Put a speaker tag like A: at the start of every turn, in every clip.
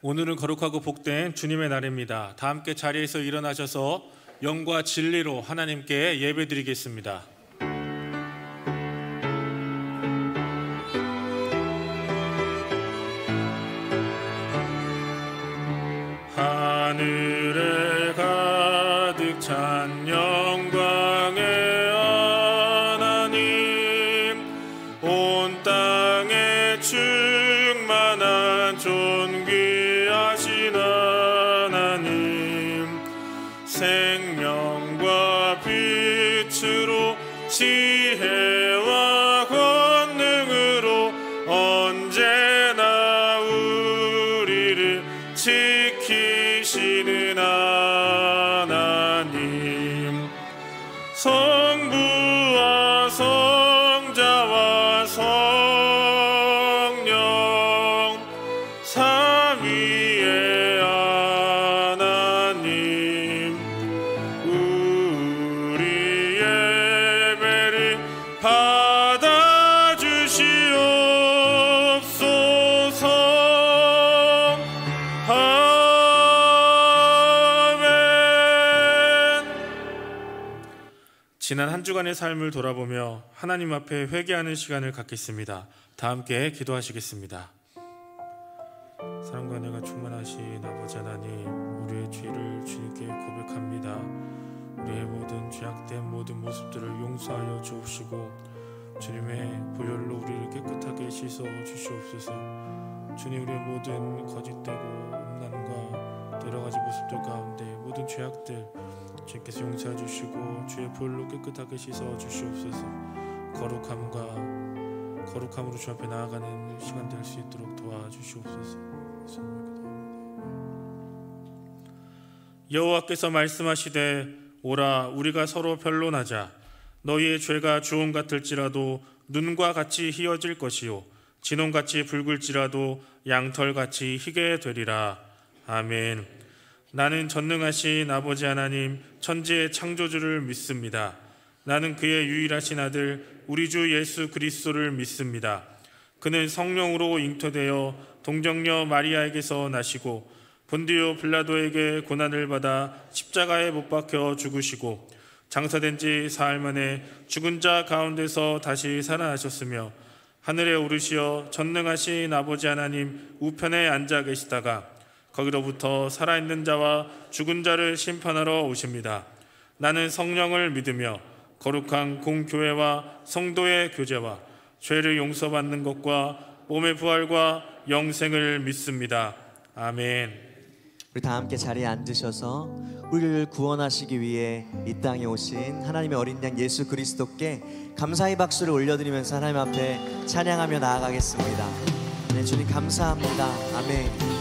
A: 오늘은 거룩하고 복된 주님의 날입니다. 다 함께 자리에서 일어나셔서 영과 진리로 하나님께 예배드리겠습니다. 하늘에 가득 찬 영광의 하나님, 온 땅에 충만한 존귀하신 하나님, 생명과 빛으로 지혜와 권능으로 언제나 우리를 지키시는 하나님, 성부와 성자와 성령 삼위의 하나님, 우리 예배를 받아주시옵소서. 지난 한 주간의 삶을 돌아보며 하나님 앞에 회개하는 시간을 갖겠습니다. 다 함께 기도하시겠습니다. 사랑과 은혜가 충만하신 아버지 하나님, 우리의 죄를 주님께 고백합니다. 우리의 모든 죄악된 모든 모습들을 용서하여 주옵시고 주님의 보혈로 우리를 깨끗하게 씻어 주시옵소서. 주님, 우리의 모든 거짓되고 음란과 여러 가지 모습들 가운데 모든 죄악들 주님께서 용서해 주시고 주의 보혈로 깨끗하게 씻어 주시옵소서. 거룩함으로 주 앞에 나아가는 시간 될 수 있도록 도와주시옵소서. 여호와께서 말씀하시되, 오라, 우리가 서로 변론하자. 너희의 죄가 주홍 같을지라도 눈과 같이 희어질 것이요 진홍같이 붉을지라도 양털같이 희게 되리라. 아멘. 나는 전능하신 아버지 하나님, 천지의 창조주를 믿습니다. 나는 그의 유일하신 아들 우리 주 예수 그리스도를 믿습니다. 그는 성령으로 잉태되어 동정녀 마리아에게서 나시고 본디오 빌라도에게 고난을 받아 십자가에 못 박혀 죽으시고 장사된 지 사흘 만에 죽은 자 가운데서 다시 살아나셨으며 하늘에 오르시어 전능하신 아버지 하나님 우편에 앉아 계시다가 거기로부터 살아있는 자와 죽은 자를 심판하러 오십니다. 나는 성령을 믿으며 거룩한 공교회와 성도의 교제와 죄를 용서받는 것과 몸의 부활과 영생을 믿습니다. 아멘.
B: 우리 다 함께 자리에 앉으셔서 우리를 구원하시기 위해 이 땅에 오신 하나님의 어린 양 예수 그리스도께 감사의 박수를 올려드리면서 하나님 앞에 찬양하며 나아가겠습니다. 네, 주님 감사합니다. 아멘.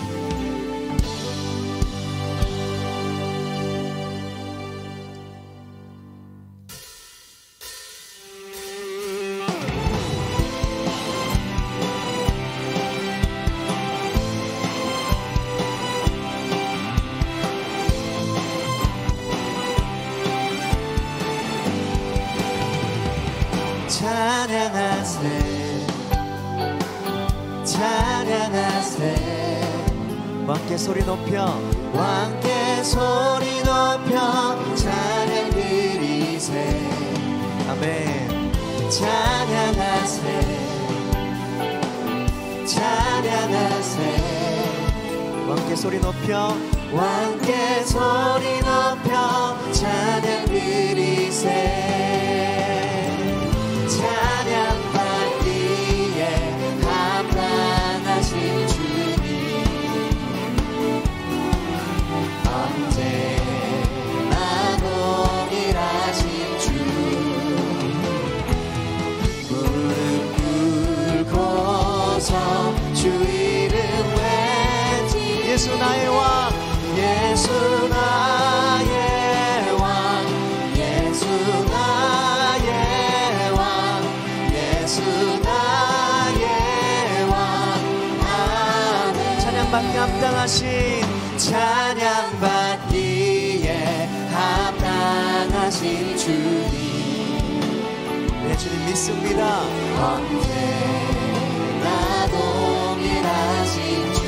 B: 함께 소리 높여, 함께 소리 높여 찬양 드리세. 아멘. 찬양하세, 찬양하세. 함께 소리 높여, 함께 소리 높여 찬양 드리세. 찬양 받기에 합당하신 주님, 언제나 동일하신 주, 무릎 꿇고서 주 이름 외치. 예수 나의 왕, 예수 나의 왕, 예수 나의 왕, 예수 나의 왕. 아멘. 찬양받기에 합당하신, 찬양받기에 합당하신 주님, 내 주님 믿습니다. 언제나 동일하신 주,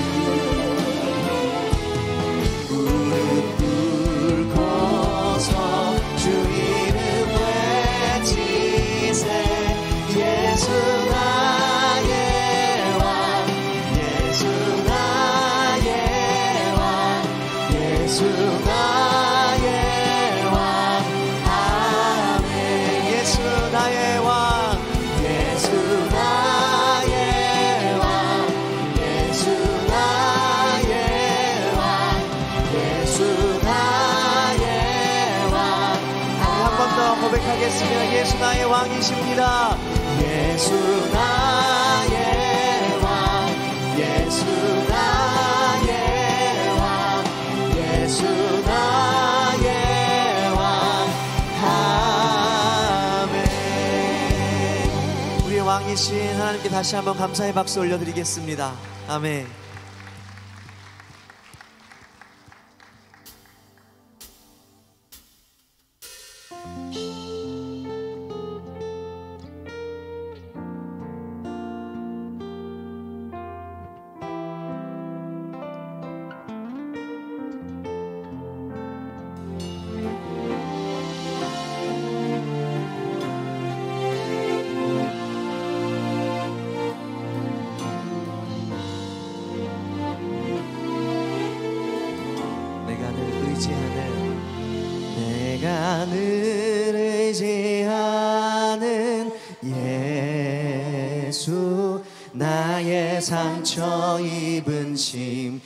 B: 고백하겠습니다. 예수 나의 왕이십니다. 예수 나의 왕, 예수 나의 왕, 예수 나의 왕. 아멘. 우리의 왕이신 하나님께 다시 한번 감사의 박수 올려드리겠습니다. 아멘. 내가 늘 의지하는 예수, 나의 상처 입은 심령을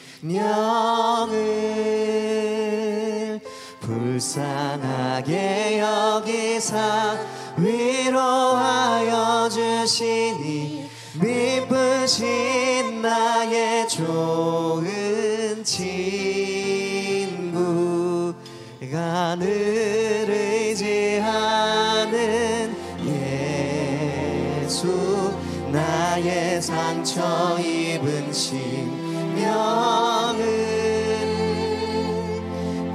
B: 불쌍하게 여기사 위로하여 주시니, 미쁘신 나의 좋은 친구, 내가 늘 의지하는 예수, 나의 상처 입은 심령을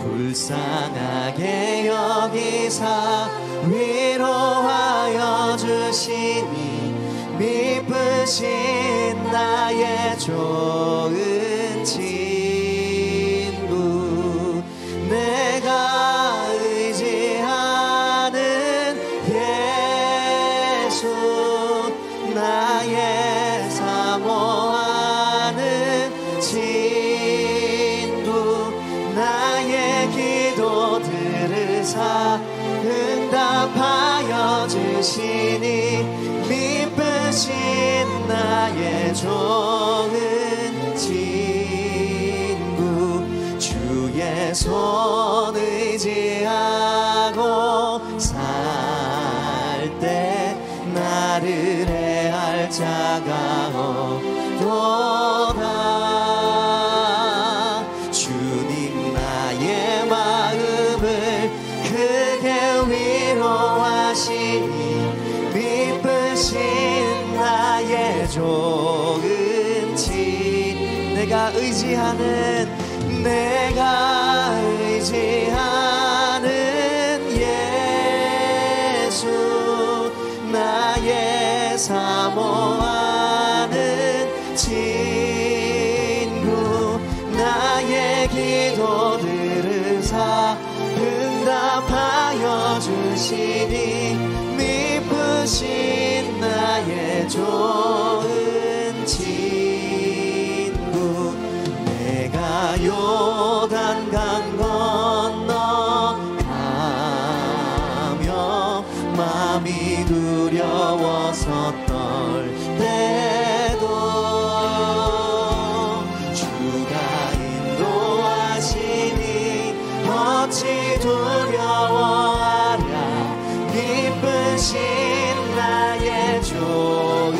B: 불쌍하게 여기사 위로하여 주시니, 미쁘신 나의 좋은 친구, 내가 의지하는 예수, 나의 사모하는 친구, 나의 기도 들으사 응답하여 주시니, 미쁘신 나의 좋은 친구, 주의 손 의지하고 살 때 나를 해할 자가 없도다. 주님 나의 마음을 크게 위로하시니, 미쁘신 나의 좋은 친, 내가 의지하는 예수, 나의 사모하는 친구, 나의 기도 들으사 응답하여 주시니, 미쁘신 나의 좋은 친구, 내가 요단강 건너가며 마음이 두려워서 떨 때도 주가 인도하시니 어찌 두려워하랴, 미쁘신 나의 좋은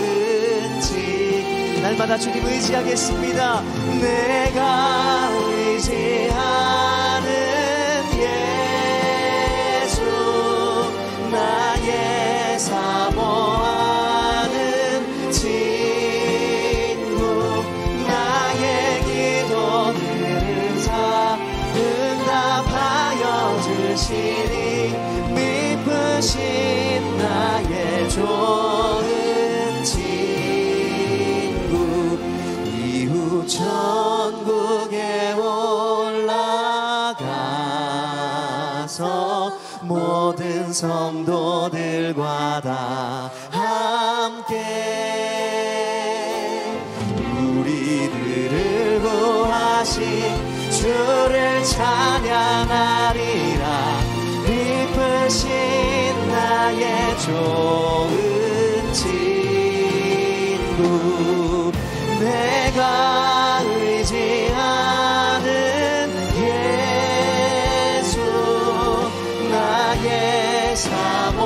B: 친, 날마다 주님 의지하겠습니다. 내가 의지하는 예수, 나의 사모하는 친구, 나의 기도 들으사 응답하여 주시니, 미쁘신 나의 좋은 친구, 이후 천국에 올라가서 모든 성도들과 다 함께 우리들을 구하신 주를 찬양하리라, 미쁘신 나의 좋은 친구, 내가 의지하는 예수, 나의 사랑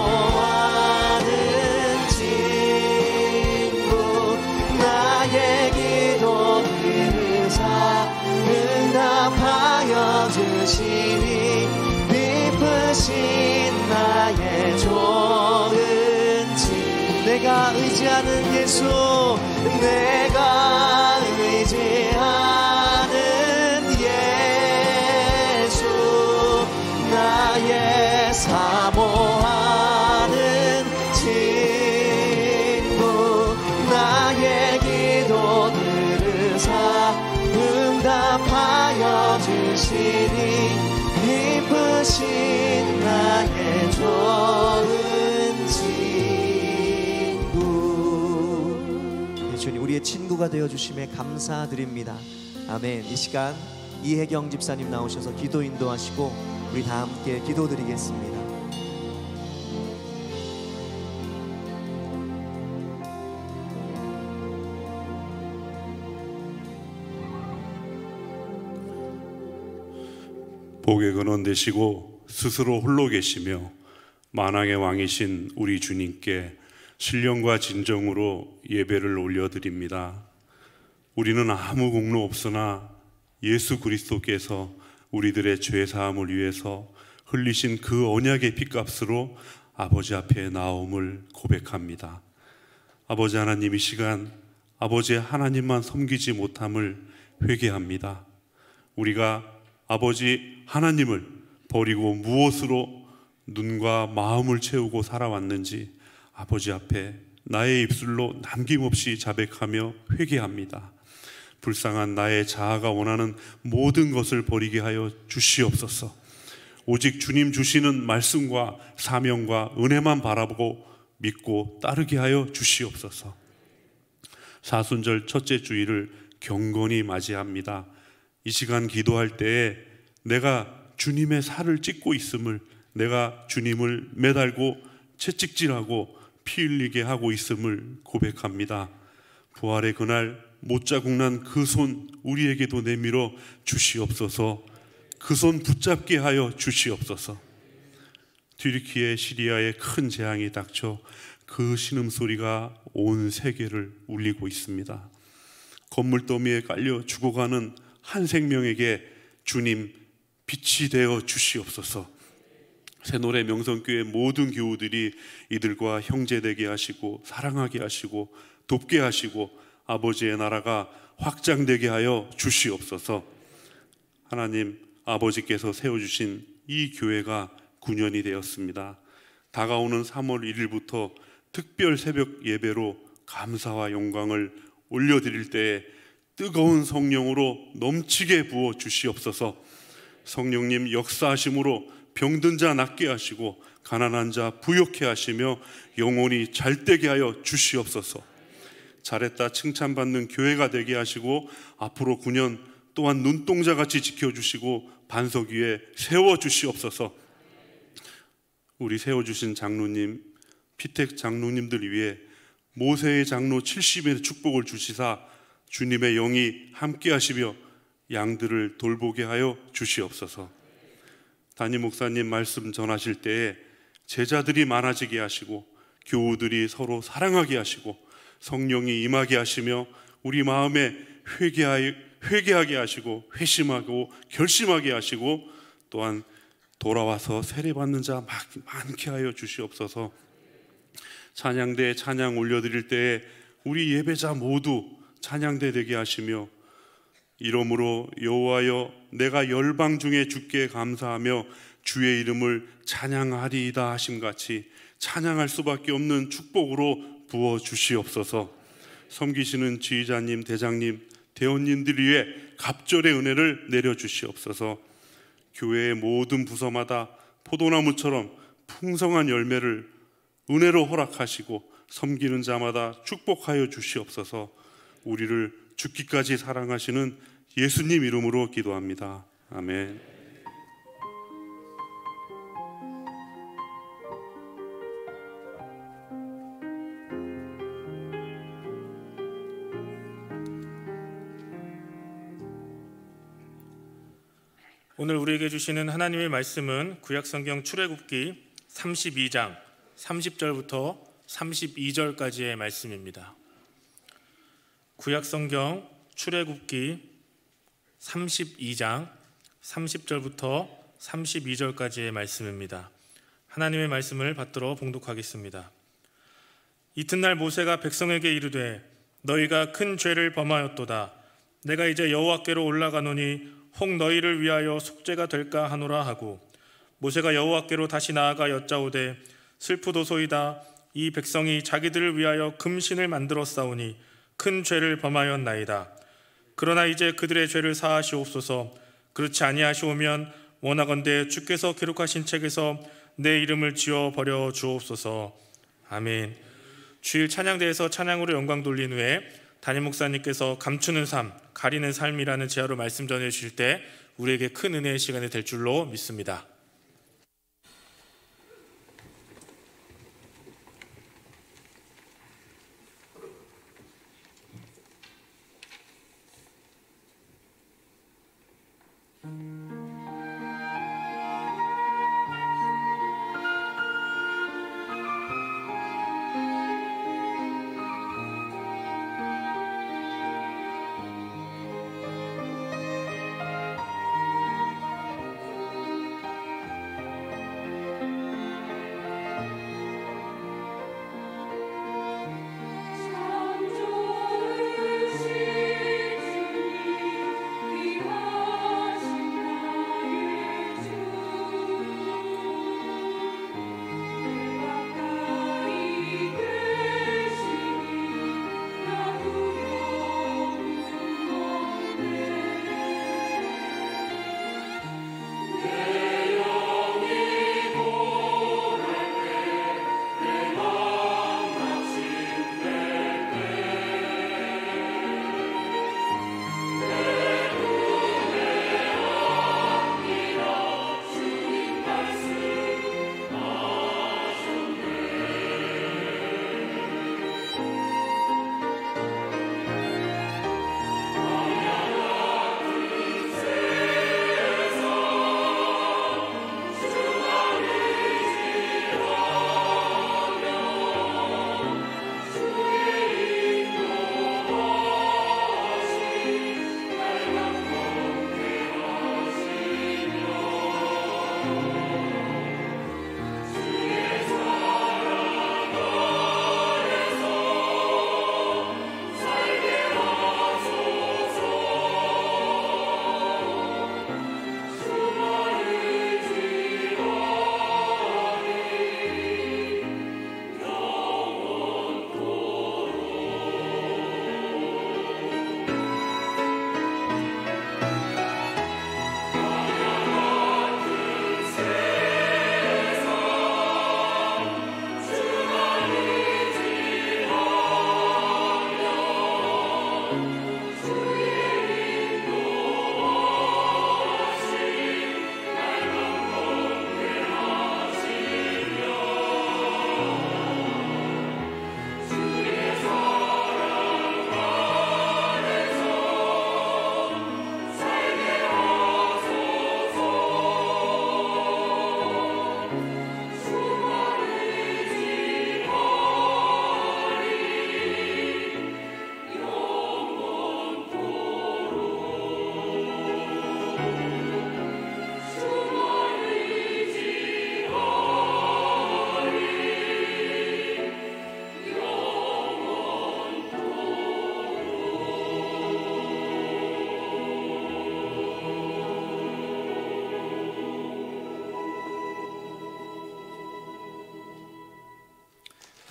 B: 주시니 깊으신 나의 좋은 집. 내가 의지하는 예수, 내가 의지하는 예수, 나의 사모하는 친구, 나의 기도 들으사 응답하여 주시니 깊으신 나의 좋은 친구. 네, 주님 우리의 친구가 되어주심에 감사드립니다. 아멘. 이 시간 이혜경 집사님 나오셔서 기도 인도하시고 우리 다 함께 기도드리겠습니다.
C: 복의 근원 되시고 스스로 홀로 계시며 만왕의 왕이신 우리 주님께 신령과 진정으로 예배를 올려드립니다. 우리는 아무 공로 없으나 예수 그리스도께서 우리들의 죄사함을 위해서 흘리신 그 언약의 피값으로 아버지 앞에 나옴을 고백합니다. 아버지 하나님, 이 시간 아버지 하나님만 섬기지 못함을 회개합니다. 우리가 아버지 하나님을 버리고 무엇으로 눈과 마음을 채우고 살아왔는지 아버지 앞에 나의 입술로 남김없이 자백하며 회개합니다. 불쌍한 나의 자아가 원하는 모든 것을 버리게 하여 주시옵소서. 오직 주님 주시는 말씀과 사명과 은혜만 바라보고 믿고 따르게 하여 주시옵소서. 사순절 첫째 주일을 경건히 맞이합니다. 이 시간 기도할 때에 내가 주님의 살을 찢고 있음을, 내가 주님을 매달고 채찍질하고 피 흘리게 하고 있음을 고백합니다. 부활의 그날 못자국난 그 손 우리에게도 내밀어 주시옵소서. 그 손 붙잡게 하여 주시옵소서. 튀르키예 시리아에 큰 재앙이 닥쳐 그 신음소리가 온 세계를 울리고 있습니다. 건물더미에 깔려 죽어가는 한 생명에게 주님 빛이 되어 주시옵소서. 새노래 명성교회 모든 교우들이 이들과 형제되게 하시고 사랑하게 하시고 돕게 하시고 아버지의 나라가 확장되게 하여 주시옵소서. 하나님, 아버지께서 세워주신 이 교회가 9년이 되었습니다. 다가오는 3월 1일부터 특별 새벽 예배로 감사와 영광을 올려드릴 때에 뜨거운 성령으로 넘치게 부어 주시옵소서. 성령님 역사하심으로 병든 자 낫게 하시고 가난한 자 부욕해 하시며 영혼이 잘되게 하여 주시옵소서. 잘했다 칭찬받는 교회가 되게 하시고 앞으로 9년 또한 눈동자같이 지켜주시고 반석 위에 세워주시옵소서. 우리 세워주신 장로님, 피택 장로님들 위해 모세의 장로 70의 축복을 주시사 주님의 영이 함께 하시며 양들을 돌보게 하여 주시옵소서. 담임 목사님 말씀 전하실 때에 제자들이 많아지게 하시고 교우들이 서로 사랑하게 하시고 성령이 임하게 하시며 우리 마음에 회개하게 하시고 회심하고 결심하게 하시고 또한 돌아와서 세례받는 자 많게 하여 주시옵소서. 찬양대에 찬양 올려드릴 때에 우리 예배자 모두 찬양대 되게 하시며 이러므로 여호와여 내가 열방 중에 주께 감사하며 주의 이름을 찬양하리이다 하심같이 찬양할 수밖에 없는 축복으로 부어 주시옵소서. 섬기시는 지휘자님, 대장님, 대원님들 위해 갑절의 은혜를 내려 주시옵소서. 교회의 모든 부서마다 포도나무처럼 풍성한 열매를 은혜로 허락하시고 섬기는 자마다 축복하여 주시옵소서. 우리를 죽기까지 사랑하시는 예수님 이름으로 기도합니다. 아멘.
A: 오늘 우리에게 주시는 하나님의 말씀은 구약성경 출애굽기 32장 30절부터 32절까지의 말씀입니다. 구약성경 출애굽기 32장 30절부터 32절까지의 말씀입니다. 하나님의 말씀을 받들어 봉독하겠습니다. 이튿날 모세가 백성에게 이르되 너희가 큰 죄를 범하였도다. 내가 이제 여호와께로 올라가노니 혹 너희를 위하여 속죄가 될까 하노라 하고, 모세가 여호와께로 다시 나아가 여짜오되 슬프도소이다. 이 백성이 자기들을 위하여 금신을 만들어 싸우니 큰 죄를 범하였나이다. 그러나 이제 그들의 죄를 사하시옵소서. 그렇지 아니하시오면 원하건대 주께서 기록하신 책에서 내 이름을 지워 버려 주옵소서. 아멘. 주일 찬양대에서 찬양으로 영광 돌린 후에 담임 목사님께서 감추는 삶, 가리는 삶이라는 제어로 말씀 전해 주실 때 우리에게 큰 은혜의 시간이 될 줄로 믿습니다.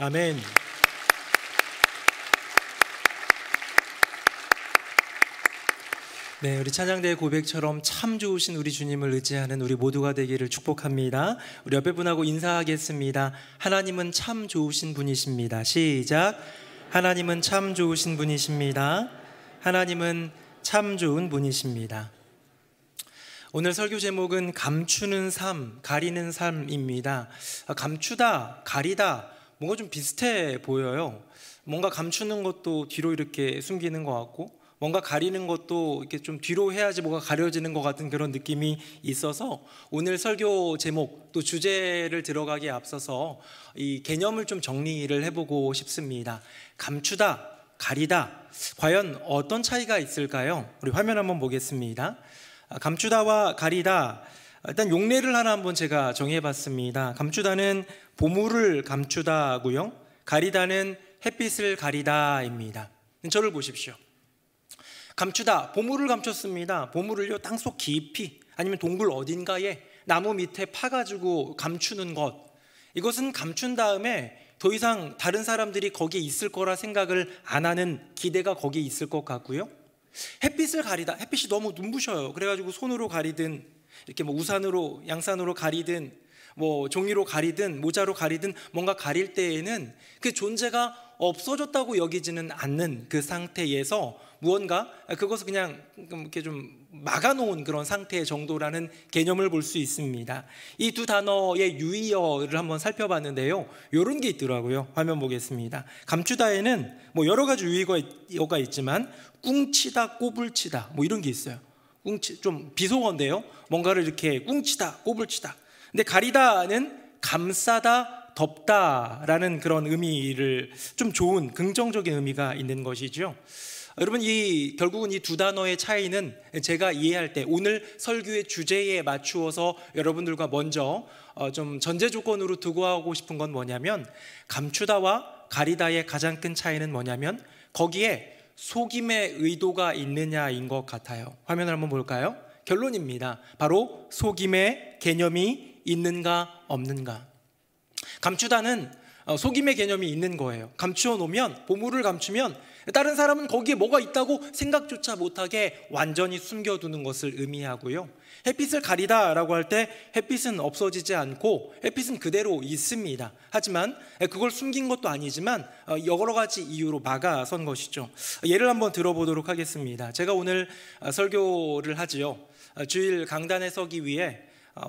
D: 아멘. 네, 우리 찬양대의 고백처럼 참 좋으신 우리 주님을 의지하는 우리 모두가 되기를 축복합니다. 우리 옆에 분하고 인사하겠습니다. 하나님은 참 좋으신 분이십니다. 시작. 하나님은 참 좋으신 분이십니다. 하나님은 참 좋은 분이십니다. 오늘 설교 제목은 감추는 삶, 가리는 삶입니다. 감추다, 가리다, 뭔가 좀 비슷해 보여요. 뭔가 감추는 것도 뒤로 이렇게 숨기는 것 같고, 뭔가 가리는 것도 이렇게 좀 뒤로 해야지 뭐가 가려지는 것 같은 그런 느낌이 있어서 오늘 설교 제목 또 주제를 들어가기에 앞서서 이 개념을 좀 정리를 해보고 싶습니다. 감추다, 가리다, 과연 어떤 차이가 있을까요? 우리 화면 한번 보겠습니다. 감추다와 가리다, 일단 용례를 하나 한번 제가 정해봤습니다. 감추다는 보물을 감추다고요. 가리다는 햇빛을 가리다입니다. 저를 보십시오. 감추다, 보물을 감췄습니다. 보물을요, 땅속 깊이 아니면 동굴 어딘가에 나무 밑에 파가지고 감추는 것, 이것은 감춘 다음에 더 이상 다른 사람들이 거기에 있을 거라 생각을 안 하는 기대가 거기에 있을 것 같고요. 햇빛을 가리다, 햇빛이 너무 눈부셔요. 그래가지고 손으로 가리든 이렇게 뭐 우산으로, 양산으로 가리든 뭐 종이로 가리든 모자로 가리든 뭔가 가릴 때에는 그 존재가 없어졌다고 여기지는 않는 그 상태에서 무언가 그것을 그냥 이렇게 좀 막아놓은 그런 상태 정도라는 개념을 볼 수 있습니다. 이 두 단어의 유의어를 한번 살펴봤는데요, 이런 게 있더라고요. 화면 보겠습니다. 감추다에는 뭐 여러 가지 유의어가 있지만 꿍치다, 꼬불치다 뭐 이런 게 있어요. 좀 비속어인데요, 뭔가를 이렇게 꿍치다, 꼬불치다. 근데 가리다는 감싸다, 덮다라는 그런 의미를, 좀 좋은 긍정적인 의미가 있는 것이죠. 여러분, 결국은 이 두 단어의 차이는 제가 이해할 때 오늘 설교의 주제에 맞추어서 여러분들과 먼저 좀 전제 조건으로 두고 하고 싶은 건 뭐냐면, 감추다와 가리다의 가장 큰 차이는 뭐냐면 거기에 속임의 의도가 있느냐인 것 같아요. 화면을 한번 볼까요? 결론입니다. 바로 속임의 개념이 있는가 없는가. 감추다는 속임의 개념이 있는 거예요. 감추어 놓으면, 보물을 감추면 다른 사람은 거기에 뭐가 있다고 생각조차 못하게 완전히 숨겨두는 것을 의미하고요. 햇빛을 가리다라고 할 때 햇빛은 없어지지 않고 햇빛은 그대로 있습니다. 하지만 그걸 숨긴 것도 아니지만 여러 가지 이유로 막아선 것이죠. 예를 한번 들어보도록 하겠습니다. 제가 오늘 설교를 하지요. 주일 강단에 서기 위해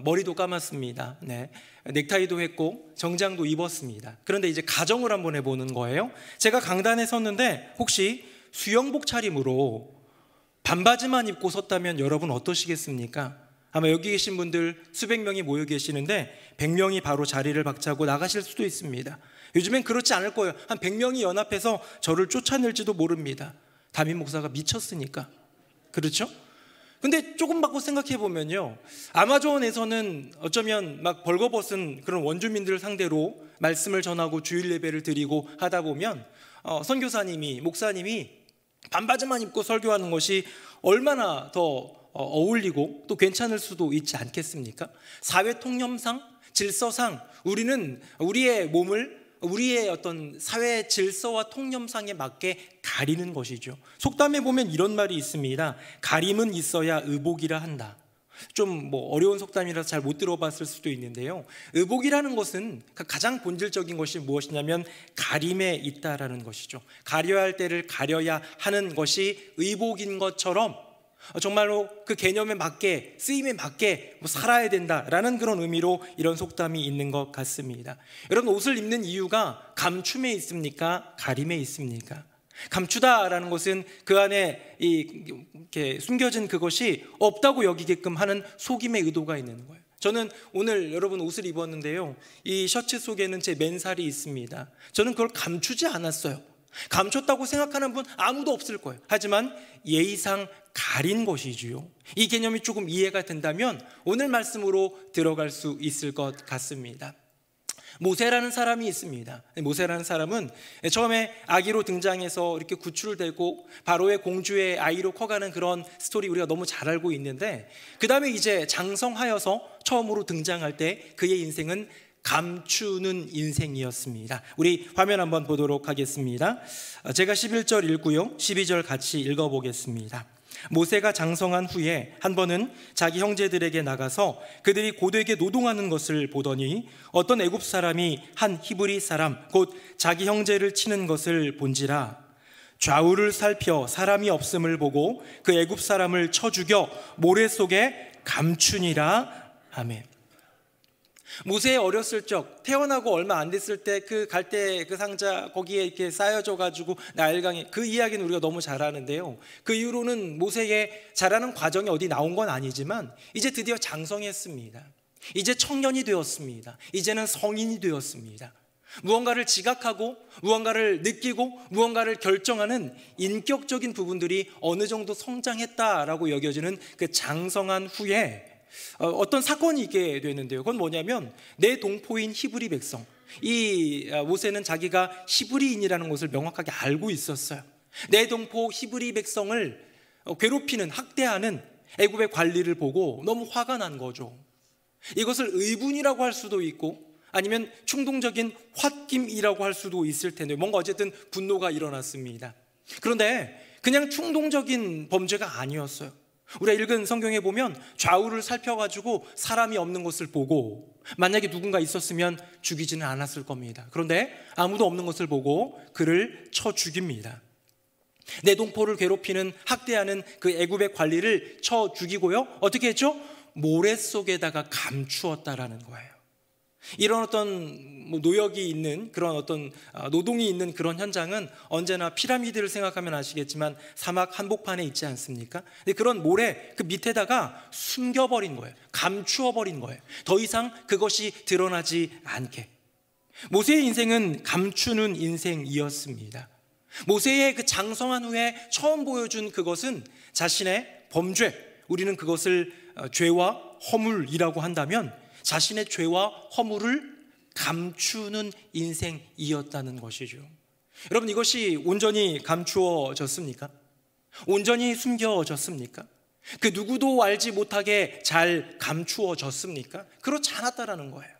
D: 머리도 감았습니다. 네. 넥타이도 했고 정장도 입었습니다. 그런데 이제 가정을 한번 해보는 거예요. 제가 강단에 섰는데 혹시 수영복 차림으로 반바지만 입고 섰다면 여러분 어떠시겠습니까? 아마 여기 계신 분들 수백 명이 모여 계시는데 100명이 바로 자리를 박차고 나가실 수도 있습니다. 요즘엔 그렇지 않을 거예요. 한 100명이 연합해서 저를 쫓아낼지도 모릅니다. 담임 목사가 미쳤으니까. 그렇죠? 근데 조금 바꿔 생각해 보면요, 아마존에서는 어쩌면 막 벌거벗은 그런 원주민들을 상대로 말씀을 전하고 주일 예배를 드리고 하다 보면 선교사님이, 목사님이 반바지만 입고 설교하는 것이 얼마나 더 어울리고 또 괜찮을 수도 있지 않겠습니까? 사회 통념상, 질서상 우리는 우리의 몸을 우리의 어떤 사회 질서와 통념상에 맞게 가리는 것이죠. 속담에 보면 이런 말이 있습니다. 가림은 있어야 의복이라 한다. 좀 뭐 어려운 속담이라서 잘 못 들어봤을 수도 있는데요, 의복이라는 것은 가장 본질적인 것이 무엇이냐면 가림에 있다라는 것이죠. 가려야 할 때를 가려야 하는 것이 의복인 것처럼 정말로 그 개념에 맞게, 쓰임에 맞게 살아야 된다라는 그런 의미로 이런 속담이 있는 것 같습니다. 여러분, 옷을 입는 이유가 감춤에 있습니까? 가림에 있습니까? 감추다라는 것은 그 안에 이렇게 숨겨진 그것이 없다고 여기게끔 하는 속임의 의도가 있는 거예요. 저는 오늘 여러분 옷을 입었는데요, 이 셔츠 속에는 제 맨살이 있습니다. 저는 그걸 감추지 않았어요. 감췄다고 생각하는 분 아무도 없을 거예요. 하지만 예의상 가린 것이지요. 이 개념이 조금 이해가 된다면 오늘 말씀으로 들어갈 수 있을 것 같습니다. 모세라는 사람이 있습니다. 모세라는 사람은 처음에 아기로 등장해서 이렇게 구출되고 바로의 공주의 아이로 커가는 그런 스토리 우리가 너무 잘 알고 있는데, 그 다음에 이제 장성하여서 처음으로 등장할 때 그의 인생은 감추는 인생이었습니다. 우리 화면 한번 보도록 하겠습니다. 제가 11절 읽고요, 12절 같이 읽어보겠습니다. 모세가 장성한 후에 한 번은 자기 형제들에게 나가서 그들이 고되게 노동하는 것을 보더니 어떤 애굽 사람이 한 히브리 사람 곧 자기 형제를 치는 것을 본지라. 좌우를 살펴 사람이 없음을 보고 그 애굽 사람을 쳐 죽여 모래 속에 감추니라. 아멘. 모세 어렸을 적, 태어나고 얼마 안 됐을 때 그 갈대 그 상자 거기에 이렇게 쌓여져 가지고 나일강에, 그 이야기는 우리가 너무 잘 아는데요, 그 이후로는 모세의 자라는 과정이 어디 나온 건 아니지만 이제 드디어 장성했습니다. 이제 청년이 되었습니다. 이제는 성인이 되었습니다. 무언가를 지각하고 무언가를 느끼고 무언가를 결정하는 인격적인 부분들이 어느 정도 성장했다라고 여겨지는 그 장성한 후에 어떤 사건이 있게 되는데요. 그건 뭐냐면 내 동포인 히브리 백성, 이 모세는 자기가 히브리인이라는 것을 명확하게 알고 있었어요. 내 동포 히브리 백성을 괴롭히는, 학대하는 애굽의 관리를 보고 너무 화가 난 거죠. 이것을 의분이라고 할 수도 있고 아니면 충동적인 홧김이라고 할 수도 있을 텐데 뭔가 어쨌든 분노가 일어났습니다. 그런데 그냥 충동적인 범죄가 아니었어요. 우리가 읽은 성경에 보면 좌우를 살펴가지고 사람이 없는 것을 보고 만약에 누군가 있었으면 죽이지는 않았을 겁니다. 그런데 아무도 없는 것을 보고 그를 쳐 죽입니다. 내 동포를 괴롭히는, 학대하는 그 애굽의 관리를 쳐 죽이고요. 어떻게 했죠? 모래 속에다가 감추었다라는 거예요. 이런 어떤 노역이 있는 그런 어떤 노동이 있는 그런 현장은 언제나 피라미드를 생각하면 아시겠지만 사막 한복판에 있지 않습니까? 근데 그런 모래 그 밑에다가 숨겨버린 거예요. 감추어버린 거예요. 더 이상 그것이 드러나지 않게. 모세의 인생은 감추는 인생이었습니다. 모세의 그 장성한 후에 처음 보여준 그것은 자신의 범죄, 우리는 그것을 죄와 허물이라고 한다면 자신의 죄와 허물을 감추는 인생이었다는 것이죠. 여러분, 이것이 온전히 감추어졌습니까? 온전히 숨겨졌습니까? 그 누구도 알지 못하게 잘 감추어졌습니까? 그렇지 않았다라는 거예요.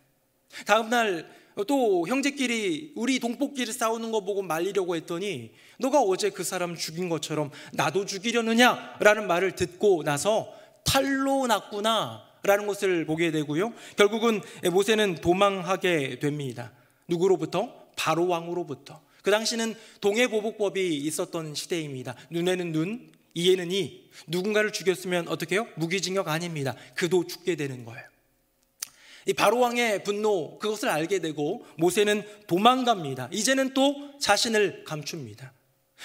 D: 다음날 또 형제끼리 우리 동포끼리 싸우는 거 보고 말리려고 했더니 너가 어제 그 사람 죽인 것처럼 나도 죽이려느냐라는 말을 듣고 나서 탈로 났구나 라는 것을 보게 되고요. 결국은 모세는 도망하게 됩니다. 누구로부터? 바로 왕으로부터. 그 당시는 동해보복법이 있었던 시대입니다. 눈에는 눈, 이에는 이. 누군가를 죽였으면 어떻게 해요? 무기징역 아닙니다. 그도 죽게 되는 거예요. 이 바로 왕의 분노, 그것을 알게 되고 모세는 도망갑니다. 이제는 또 자신을 감춥니다.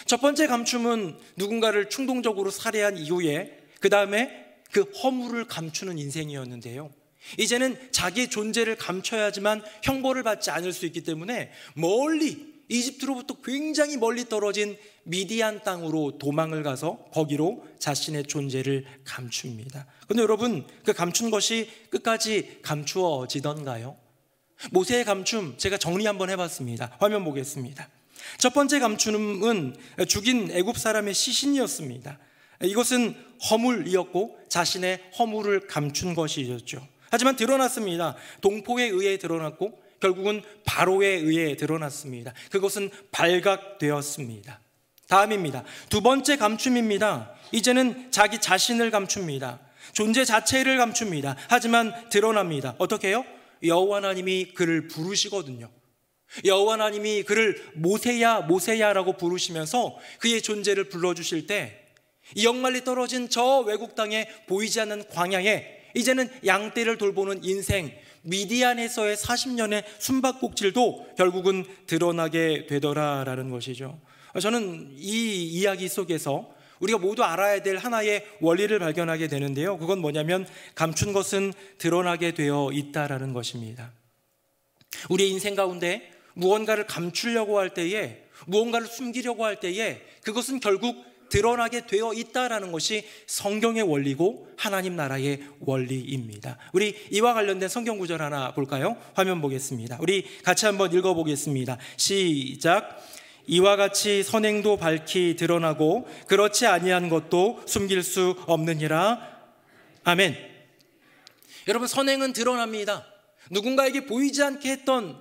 D: 첫 번째 감춤은 누군가를 충동적으로 살해한 이후에 그 다음에 그 허물을 감추는 인생이었는데요. 이제는 자기의 존재를 감춰야지만 형벌을 받지 않을 수 있기 때문에 멀리 이집트로부터 굉장히 멀리 떨어진 미디안 땅으로 도망을 가서 거기로 자신의 존재를 감춥니다. 그런데 여러분, 그 감춘 것이 끝까지 감추어지던가요? 모세의 감춤 제가 정리 한번 해봤습니다. 화면 보겠습니다. 첫 번째 감춤은 죽인 애굽 사람의 시신이었습니다. 이것은 허물이었고 자신의 허물을 감춘 것이었죠. 하지만 드러났습니다. 동포에 의해 드러났고 결국은 바로에 의해 드러났습니다. 그것은 발각되었습니다. 다음입니다. 두 번째 감춤입니다. 이제는 자기 자신을 감춥니다. 존재 자체를 감춥니다. 하지만 드러납니다. 어떻게 해요? 여호와 하나님이 그를 부르시거든요. 여호와 하나님이 그를 모세야 모세야라고 부르시면서 그의 존재를 불러주실 때 이 영말리 떨어진 저 외국 땅에 보이지 않는 광야에 이제는 양떼를 돌보는 인생, 미디안에서의 40년의 숨바꼭질도 결국은 드러나게 되더라라는 것이죠. 저는 이 이야기 속에서 우리가 모두 알아야 될 하나의 원리를 발견하게 되는데요. 그건 뭐냐면 감춘 것은 드러나게 되어 있다라는 것입니다. 우리의 인생 가운데 무언가를 감추려고 할 때에, 무언가를 숨기려고 할 때에 그것은 결국 드러나게 되어 있다라는 것이 성경의 원리고 하나님 나라의 원리입니다. 우리 이와 관련된 성경 구절 하나 볼까요? 화면 보겠습니다. 우리 같이 한번 읽어보겠습니다. 시작. 이와 같이 선행도 밝히 드러나고 그렇지 아니한 것도 숨길 수 없느니라. 아멘. 여러분, 선행은 드러납니다. 누군가에게 보이지 않게 했던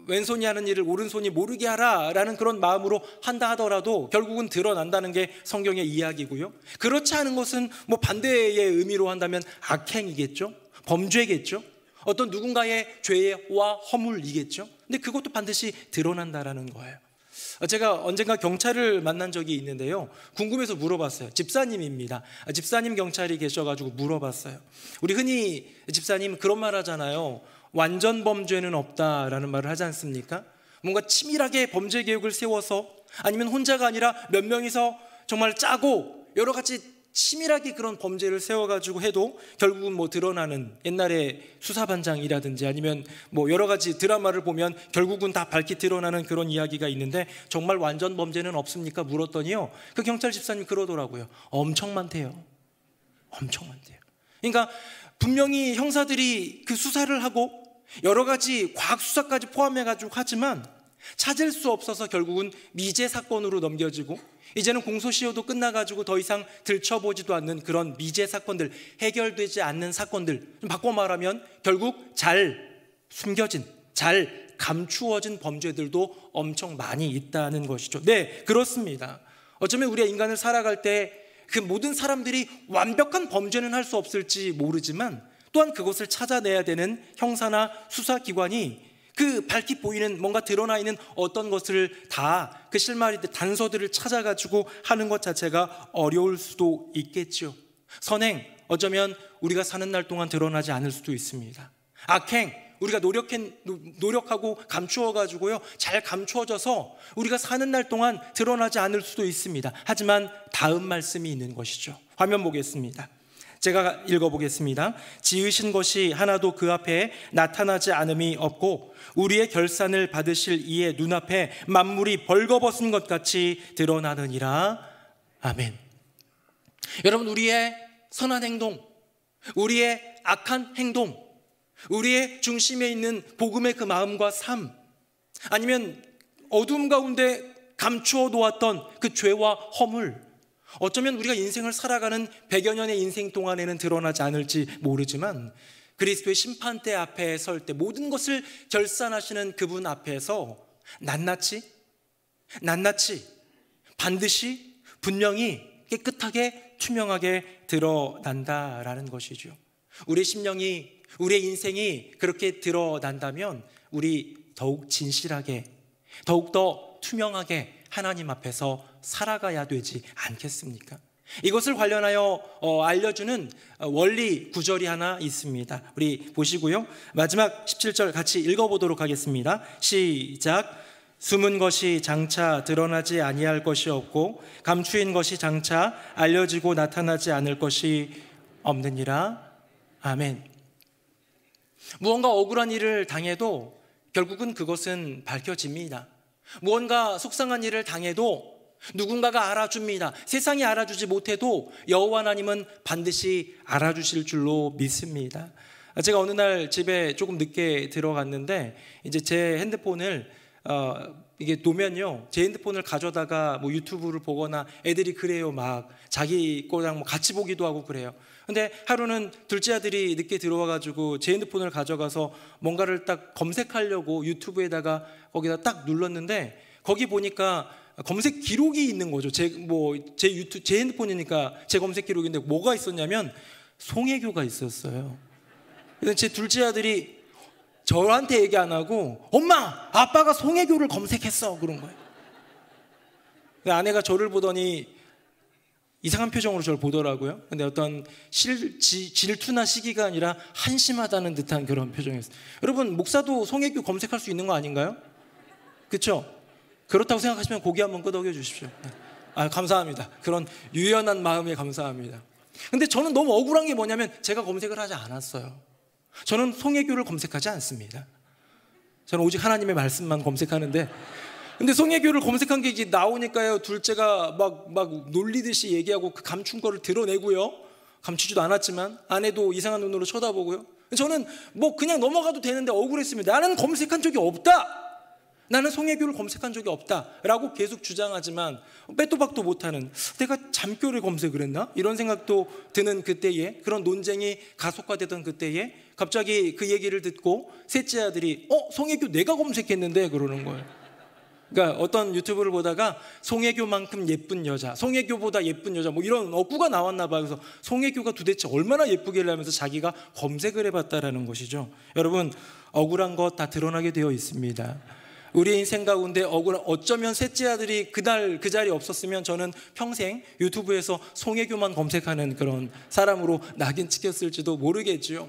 D: 왼손이 하는 일을 오른손이 모르게 하라라는 그런 마음으로 한다 하더라도 결국은 드러난다는 게 성경의 이야기고요. 그렇지 않은 것은 뭐 반대의 의미로 한다면 악행이겠죠. 범죄겠죠. 어떤 누군가의 죄와 허물이겠죠. 근데 그것도 반드시 드러난다라는 거예요. 제가 언젠가 경찰을 만난 적이 있는데요. 궁금해서 물어봤어요. 집사님입니다. 집사님 경찰이 계셔가지고 물어봤어요. 우리 흔히 집사님 그런 말 하잖아요. 완전 범죄는 없다라는 말을 하지 않습니까? 뭔가 치밀하게 범죄 계획을 세워서 아니면 혼자가 아니라 몇 명이서 정말 짜고 여러 가지 치밀하게 그런 범죄를 세워가지고 해도 결국은 뭐 드러나는, 옛날에 수사반장이라든지 아니면 뭐 여러 가지 드라마를 보면 결국은 다 밝히 드러나는 그런 이야기가 있는데, 정말 완전 범죄는 없습니까? 물었더니요, 그 경찰 집사님 그러더라고요. 엄청 많대요. 엄청 많대요. 그러니까 분명히 형사들이 그 수사를 하고 여러 가지 과학 수사까지 포함해가지고 하지만 찾을 수 없어서 결국은 미제 사건으로 넘겨지고, 이제는 공소시효도 끝나가지고 더 이상 들춰보지도 않는 그런 미제 사건들, 해결되지 않는 사건들, 좀 바꿔 말하면 결국 잘 숨겨진, 잘 감추어진 범죄들도 엄청 많이 있다는 것이죠. 네, 그렇습니다. 어쩌면 우리가 인간을 살아갈 때 그 모든 사람들이 완벽한 범죄는 할 수 없을지 모르지만, 또한 그것을 찾아내야 되는 형사나 수사기관이 그 밝히 보이는, 뭔가 드러나 있는 어떤 것을 다 그 실마리 단서들을 찾아가지고 하는 것 자체가 어려울 수도 있겠죠. 선행, 어쩌면 우리가 사는 날 동안 드러나지 않을 수도 있습니다. 악행, 우리가 노력하고 감추어가지고요, 잘 감추어져서 우리가 사는 날 동안 드러나지 않을 수도 있습니다. 하지만 다음 말씀이 있는 것이죠. 화면 보겠습니다. 제가 읽어보겠습니다. 지으신 것이 하나도 그 앞에 나타나지 않음이 없고 우리의 결산을 받으실 이의 눈앞에 만물이 벌거벗은 것 같이 드러나느니라. 아멘. 여러분, 우리의 선한 행동, 우리의 악한 행동, 우리의 중심에 있는 복음의 그 마음과 삶, 아니면 어둠 가운데 감추어 놓았던 그 죄와 허물, 어쩌면 우리가 인생을 살아가는 100여 년의 인생 동안에는 드러나지 않을지 모르지만, 그리스도의 심판대 앞에 설 때 모든 것을 결산하시는 그분 앞에서 낱낱이 반드시 분명히 깨끗하게 투명하게 드러난다라는 것이죠. 우리의 심령이, 우리의 인생이 그렇게 드러난다면 우리 더욱 진실하게, 더욱더 투명하게 하나님 앞에서 살아가야 되지 않겠습니까? 이것을 관련하여 알려주는 원리 구절이 하나 있습니다. 우리 보시고요, 마지막 17절 같이 읽어보도록 하겠습니다. 시작. 숨은 것이 장차 드러나지 아니할 것이 없고 감추인 것이 장차 알려지고 나타나지 않을 것이 없느니라. 아멘. 무언가 억울한 일을 당해도 결국은 그것은 밝혀집니다. 무언가 속상한 일을 당해도 누군가가 알아줍니다. 세상이 알아주지 못해도 여호와 하나님은 반드시 알아주실 줄로 믿습니다. 제가 어느 날 집에 조금 늦게 들어갔는데, 이제 제 핸드폰을 이게 놓으면요, 제 핸드폰을 가져다가 뭐 유튜브를 보거나 애들이 그래요. 막 자기 거랑 뭐 같이 보기도 하고 그래요. 근데 하루는 둘째 아들이 늦게 들어와가지고 제 핸드폰을 가져가서 뭔가를 딱 검색하려고 유튜브에다가 거기다 딱 눌렀는데, 거기 보니까 검색 기록이 있는 거죠. 제 핸드폰이니까 제 검색 기록인데 뭐가 있었냐면 송혜교가 있었어요. 그래서 제 둘째 아들이 저한테 얘기 안 하고 엄마, 아빠가 송혜교를 검색했어 그런 거예요. 아내가 저를 보더니 이상한 표정으로 저를 보더라고요. 근데 어떤 질투나 시기가 아니라 한심하다는 듯한 그런 표정이었어요. 여러분, 목사도 송혜교 검색할 수 있는 거 아닌가요? 그렇죠? 그렇다고 생각하시면 고개 한번 끄덕여 주십시오. 감사합니다. 그런 유연한 마음에 감사합니다. 근데 저는 너무 억울한 게 뭐냐면 제가 검색을 하지 않았어요. 저는 송혜교를 검색하지 않습니다. 저는 오직 하나님의 말씀만 검색하는데, 근데 송혜교를 검색한 게 이제 나오니까요, 둘째가 막 놀리듯이 얘기하고 그 감춘 거를 드러내고요, 감추지도 않았지만 아내도 이상한 눈으로 쳐다보고요. 저는 뭐 그냥 넘어가도 되는데 억울했습니다. 나는 검색한 적이 없다, 나는 송혜교를 검색한 적이 없다라고 계속 주장하지만 빼도 박도 못하는, 내가 잠교를 검색을 했나? 이런 생각도 드는 그때에, 그런 논쟁이 가속화되던 그때에 갑자기 그 얘기를 듣고 셋째 아들이 송혜교 내가 검색했는데 그러는 거예요. 그러니까 어떤 유튜브를 보다가 송혜교만큼 예쁜 여자, 송혜교보다 예쁜 여자, 뭐 이런 어구가 나왔나 봐요. 그래서 송혜교가 도대체 얼마나 예쁘길래 하면서 자기가 검색을 해봤다라는 것이죠. 여러분, 억울한 것 다 드러나게 되어 있습니다. 우리 인생 가운데 어쩌면 셋째 아들이 그날 그 자리에 없었으면 저는 평생 유튜브에서 송혜교만 검색하는 그런 사람으로 낙인 찍혔을지도 모르겠죠.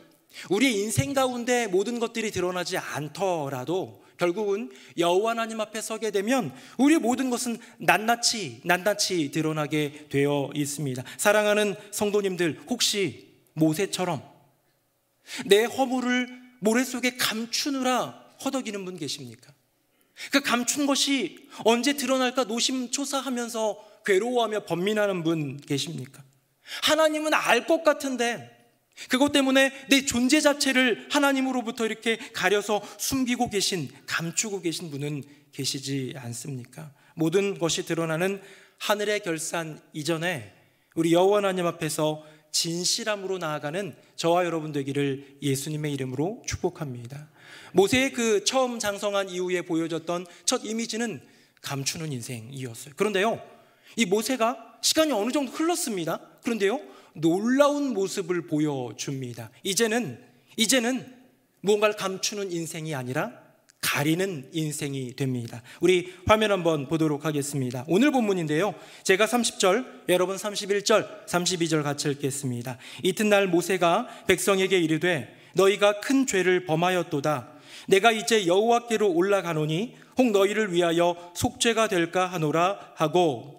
D: 우리 인생 가운데 모든 것들이 드러나지 않더라도 결국은 여호와 하나님 앞에 서게 되면 우리의 모든 것은 낱낱이 드러나게 되어 있습니다. 사랑하는 성도님들, 혹시 모세처럼 내 허물을 모래 속에 감추느라 허덕이는 분 계십니까? 그 감춘 것이 언제 드러날까 노심초사하면서 괴로워하며 번민하는 분 계십니까? 하나님은 알 것 같은데 그것 때문에 내 존재 자체를 하나님으로부터 이렇게 가려서 숨기고 계신, 감추고 계신 분은 계시지 않습니까? 모든 것이 드러나는 하늘의 결산 이전에 우리 여호와 하나님 앞에서 진실함으로 나아가는 저와 여러분 되기를 예수님의 이름으로 축복합니다. 모세의 그 처음 장성한 이후에 보여졌던 첫 이미지는 감추는 인생이었어요. 그런데요, 이 모세가 시간이 어느 정도 흘렀습니다. 그런데요, 놀라운 모습을 보여줍니다. 이제는 무언가를 감추는 인생이 아니라 가리는 인생이 됩니다. 우리 화면 한번 보도록 하겠습니다. 오늘 본문인데요, 제가 30절, 여러분 31절, 32절 같이 읽겠습니다. 이튿날 모세가 백성에게 이르되 너희가 큰 죄를 범하였도다. 내가 이제 여호와께로 올라가노니 혹 너희를 위하여 속죄가 될까 하노라 하고,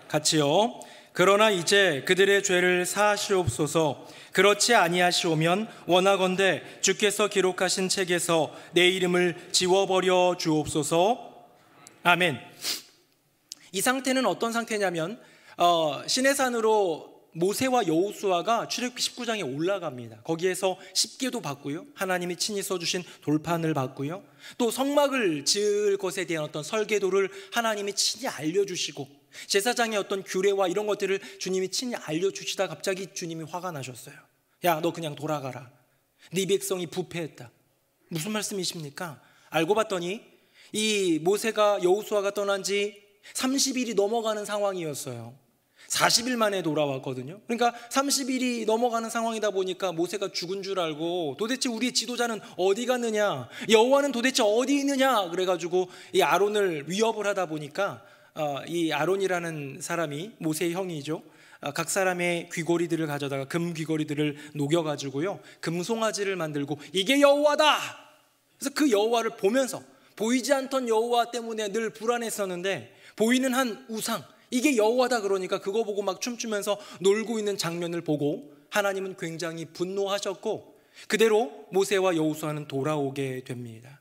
D: 같이요. 그러나 이제 그들의 죄를 사하시옵소서. 그렇지 아니하시오면 원하건대 주께서 기록하신 책에서 내 이름을 지워버려 주옵소서. 아멘. 이 상태는 어떤 상태냐면 시내산으로 모세와 여호수아가 출애굽기 19장에 올라갑니다. 거기에서 십계도 받고요, 하나님이 친히 써주신 돌판을 받고요, 또 성막을 지을 것에 대한 어떤 설계도를 하나님이 친히 알려주시고, 제사장의 어떤 규례와 이런 것들을 주님이 친히 알려주시다 갑자기 주님이 화가 나셨어요. 야, 너 그냥 돌아가라. 네 백성이 부패했다. 무슨 말씀이십니까? 알고 봤더니 이 모세가 여호수아가 떠난 지 30일이 넘어가는 상황이었어요. 40일 만에 돌아왔거든요. 그러니까 30일이 넘어가는 상황이다 보니까 모세가 죽은 줄 알고 도대체 우리의 지도자는 어디 갔느냐, 여호와는 도대체 어디 있느냐 그래가지고 이 아론을 위협을 하다 보니까 이 아론이라는 사람이 모세의 형이죠. 각 사람의 귀고리들을 가져다가 금 귀고리들을 녹여가지고요, 금송아지를 만들고 이게 여호와다. 그래서 그 여호와를 보면서 보이지 않던 여호와 때문에 늘 불안했었는데 보이는 한 우상, 이게 여호와다 그러니까 그거 보고 막 춤추면서 놀고 있는 장면을 보고 하나님은 굉장히 분노하셨고 그대로 모세와 여호수아는 돌아오게 됩니다.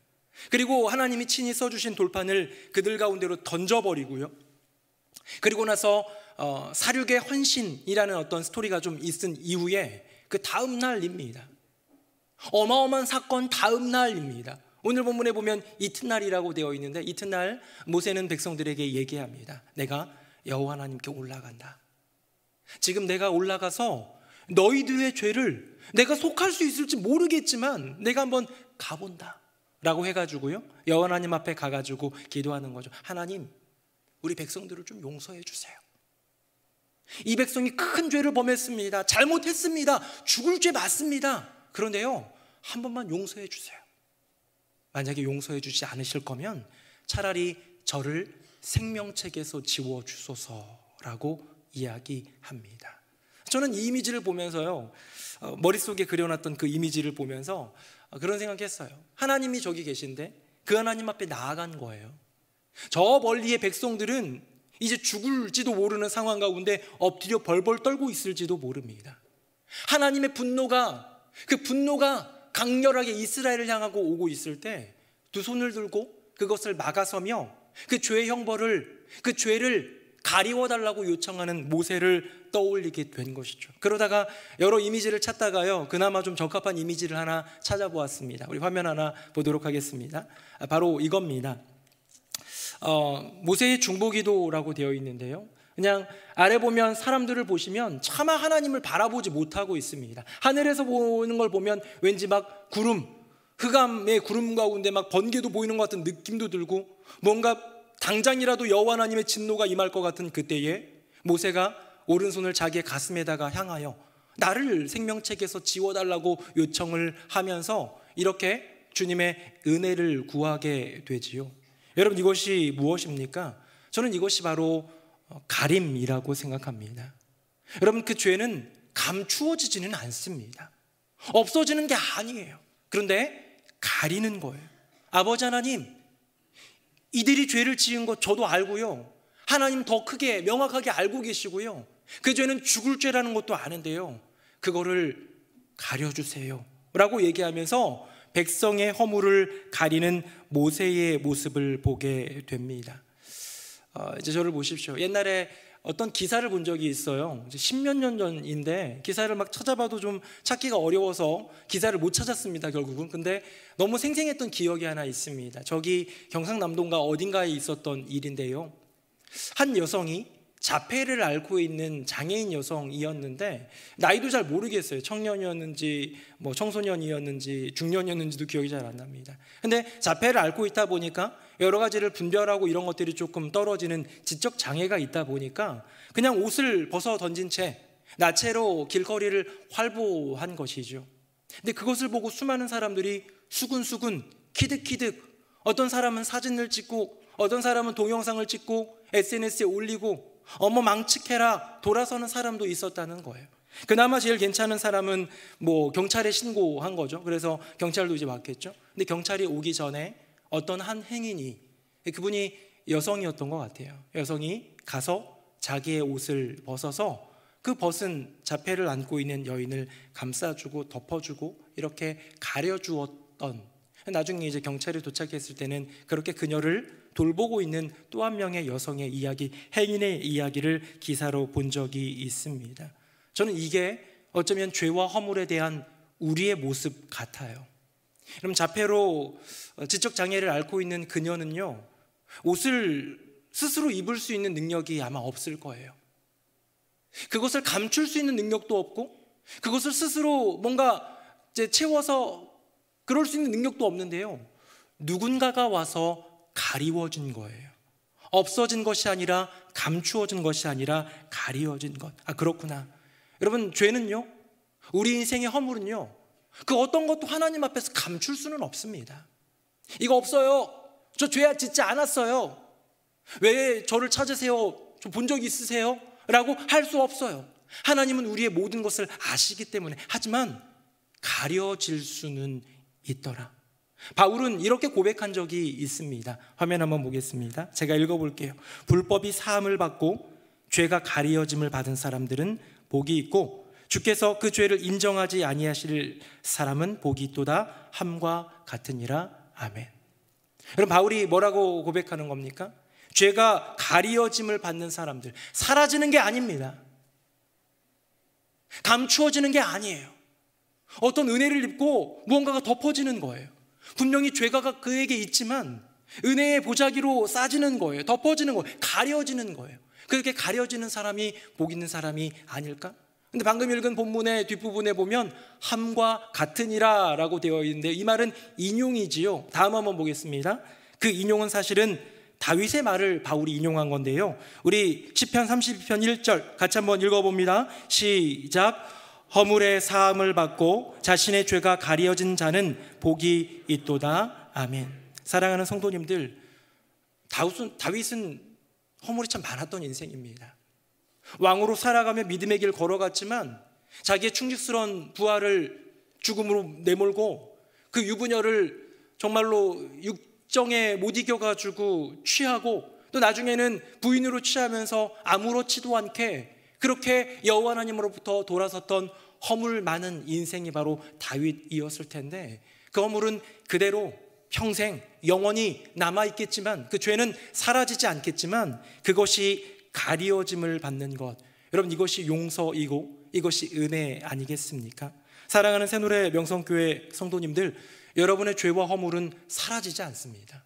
D: 그리고 하나님이 친히 써주신 돌판을 그들 가운데로 던져버리고요, 그리고 나서 사륙의 헌신이라는 어떤 스토리가 좀 있은 이후에 그 다음 날입니다. 어마어마한 사건 다음 날입니다. 오늘 본문에 보면 이튿날이라고 되어 있는데 이튿날 모세는 백성들에게 얘기합니다. 내가 여호와 하나님께 올라간다. 지금 내가 올라가서 너희들의 죄를 내가 속할 수 있을지 모르겠지만 내가 한번 가본다 라고 해가지고요, 여호와 하나님 앞에 가가지고 기도하는 거죠. 하나님, 우리 백성들을 좀 용서해 주세요. 이 백성이 큰 죄를 범했습니다. 잘못했습니다. 죽을 죄 맞습니다. 그런데요, 한 번만 용서해 주세요. 만약에 용서해 주지 않으실 거면 차라리 저를 생명책에서 지워주소서라고 이야기합니다. 저는 이 이미지를 보면서요, 머릿속에 그려놨던 그 이미지를 보면서 그런 생각했어요. 하나님이 저기 계신데 그 하나님 앞에 나아간 거예요. 저 멀리의 백성들은 이제 죽을지도 모르는 상황 가운데 엎드려 벌벌 떨고 있을지도 모릅니다. 하나님의 분노가, 그 분노가 강렬하게 이스라엘을 향하고 오고 있을 때 두 손을 들고 그것을 막아서며 그 죄의 형벌을, 그 죄를 가리워달라고 요청하는 모세를 떠올리게 된 것이죠. 그러다가 여러 이미지를 찾다가요, 그나마 좀 적합한 이미지를 하나 찾아보았습니다. 우리 화면 하나 보도록 하겠습니다. 바로 이겁니다. 모세의 중보기도라고 되어 있는데요, 그냥 아래 보면 사람들을 보시면 차마 하나님을 바라보지 못하고 있습니다. 하늘에서 보는 걸 보면 왠지 막 구름, 흑암의 구름 가운데 막 번개도 보이는 것 같은 느낌도 들고 뭔가 당장이라도 여호와 하나님의 진노가 임할 것 같은 그때에 모세가 오른손을 자기의 가슴에다가 향하여 나를 생명책에서 지워달라고 요청을 하면서 이렇게 주님의 은혜를 구하게 되지요. 여러분, 이것이 무엇입니까? 저는 이것이 바로 가림이라고 생각합니다. 여러분, 그 죄는 감추어지지는 않습니다. 없어지는 게 아니에요. 그런데 가리는 거예요. 아버지 하나님, 이들이 죄를 지은 것 저도 알고요. 하나님 더 크게 명확하게 알고 계시고요. 그 죄는 죽을 죄라는 것도 아는데요. 그거를 가려주세요 라고 얘기하면서 백성의 허물을 가리는 모세의 모습을 보게 됩니다. 이제 저를 보십시오. 옛날에 어떤 기사를 본 적이 있어요. 이제 10몇 년 전인데 기사를 막 찾아봐도 좀 찾기가 어려워서 기사를 못 찾았습니다, 결국은. 근데 너무 생생했던 기억이 하나 있습니다. 저기 경상남도인가 어딘가에 있었던 일인데요. 한 여성이 자폐를 앓고 있는 장애인 여성이었는데 나이도 잘 모르겠어요. 청년이었는지 뭐 청소년이었는지 중년이었는지도 기억이 잘 안 납니다. 근데 자폐를 앓고 있다 보니까 여러 가지를 분별하고 이런 것들이 조금 떨어지는 지적 장애가 있다 보니까 그냥 옷을 벗어 던진 채 나체로 길거리를 활보한 것이죠. 근데 그것을 보고 수많은 사람들이 수근수근 키득키득, 어떤 사람은 사진을 찍고 어떤 사람은 동영상을 찍고 SNS에 올리고 어머 망측해라 돌아서는 사람도 있었다는 거예요. 그나마 제일 괜찮은 사람은 뭐 경찰에 신고한 거죠. 그래서 경찰도 이제 왔겠죠. 근데 경찰이 오기 전에 어떤 한 행인이, 그분이 여성이었던 것 같아요. 여성이 가서 자기의 옷을 벗어서 그 벗은 자폐를 안고 있는 여인을 감싸주고 덮어주고 이렇게 가려주었던, 나중에 이제 경찰이 도착했을 때는 그렇게 그녀를 돌보고 있는 또 한 명의 여성의 이야기, 행인의 이야기를 기사로 본 적이 있습니다. 저는 이게 어쩌면 죄와 허물에 대한 우리의 모습 같아요. 그럼 자폐로 지적 장애를 앓고 있는 그녀는요, 옷을 스스로 입을 수 있는 능력이 아마 없을 거예요. 그것을 감출 수 있는 능력도 없고 그것을 스스로 뭔가 이제 채워서 그럴 수 있는 능력도 없는데요, 누군가가 와서 가리워진 거예요. 없어진 것이 아니라 감추어진 것이 아니라 가리워진 것. 아, 그렇구나. 여러분, 죄는요, 우리 인생의 허물은요, 그 어떤 것도 하나님 앞에서 감출 수는 없습니다. 이거 없어요, 저 죄 짓지 않았어요, 왜 저를 찾으세요, 저 본 적 있으세요? 라고 할 수 없어요. 하나님은 우리의 모든 것을 아시기 때문에. 하지만 가려질 수는 있더라. 바울은 이렇게 고백한 적이 있습니다. 화면 한번 보겠습니다. 제가 읽어볼게요. 불법이 사함을 받고 죄가 가리어짐을 받은 사람들은 복이 있고 주께서 그 죄를 인정하지 아니하실 사람은 복이 있도다 함과 같으니라. 아멘. 여러분, 바울이 뭐라고 고백하는 겁니까? 죄가 가리어짐을 받는 사람들, 사라지는 게 아닙니다. 감추어지는 게 아니에요. 어떤 은혜를 입고 무언가가 덮어지는 거예요. 분명히 죄가 그에게 있지만 은혜의 보자기로 싸지는 거예요. 덮어지는 거예요. 가려지는 거예요. 그렇게 가려지는 사람이 복 있는 사람이 아닐까? 근데 방금 읽은 본문의 뒷부분에 보면 함과 같으니라 라고 되어 있는데 이 말은 인용이지요. 다음 한번 보겠습니다. 그 인용은 사실은 다윗의 말을 바울이 인용한 건데요, 우리 시편 32편 1절 같이 한번 읽어봅니다. 시작. 허물의 사함을 받고 자신의 죄가 가려진 자는 복이 있도다. 아멘. 사랑하는 성도님들, 다윗은 허물이 참 많았던 인생입니다. 왕으로 살아가며 믿음의 길 걸어갔지만 자기의 충직스러운 부하를 죽음으로 내몰고 그 유부녀를 정말로 육정에 못 이겨가지고 취하고 또 나중에는 부인으로 취하면서 아무렇지도 않게 그렇게 여호와 하나님으로부터 돌아섰던 허물 많은 인생이 바로 다윗이었을 텐데, 그 허물은 그대로 평생 영원히 남아있겠지만, 그 죄는 사라지지 않겠지만 그것이 가리워짐을 받는 것, 여러분, 이것이 용서이고 이것이 은혜 아니겠습니까? 사랑하는 새노래 명성교회 성도님들, 여러분의 죄와 허물은 사라지지 않습니다.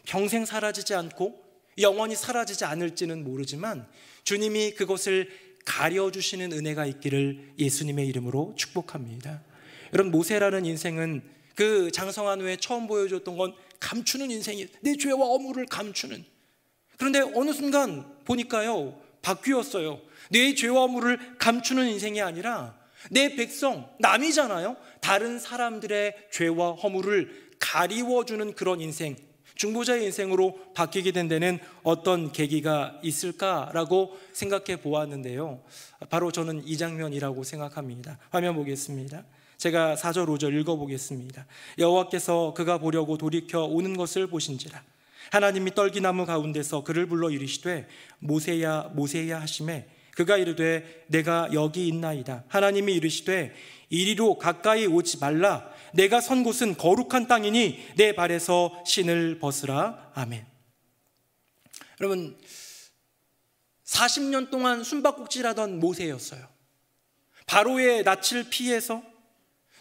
D: 평생 사라지지 않고 영원히 사라지지 않을지는 모르지만 주님이 그것을 가려주시는 은혜가 있기를 예수님의 이름으로 축복합니다. 여러분, 모세라는 인생은 그 장성한 후에 처음 보여줬던 건 감추는 인생이에요. 내 죄와 허물을 감추는. 그런데 어느 순간 보니까요, 바뀌었어요. 내 죄와 허물을 감추는 인생이 아니라 내 백성, 남이잖아요, 다른 사람들의 죄와 허물을 가리워주는 그런 인생, 중보자의 인생으로 바뀌게 된 데는 어떤 계기가 있을까라고 생각해 보았는데요. 바로 저는 이 장면이라고 생각합니다. 화면 보겠습니다. 제가 4절 5절 읽어보겠습니다. 여호와께서 그가 보려고 돌이켜 오는 것을 보신지라. 하나님이 떨기나무 가운데서 그를 불러 이르시되 모세야 모세야 하시매 그가 이르되 내가 여기 있나이다. 하나님이 이르시되 이리로 가까이 오지 말라. 내가 선 곳은 거룩한 땅이니 내 발에서 신을 벗으라. 아멘. 여러분, 40년 동안 숨바꼭질하던 모세였어요. 바로의 낯을 피해서,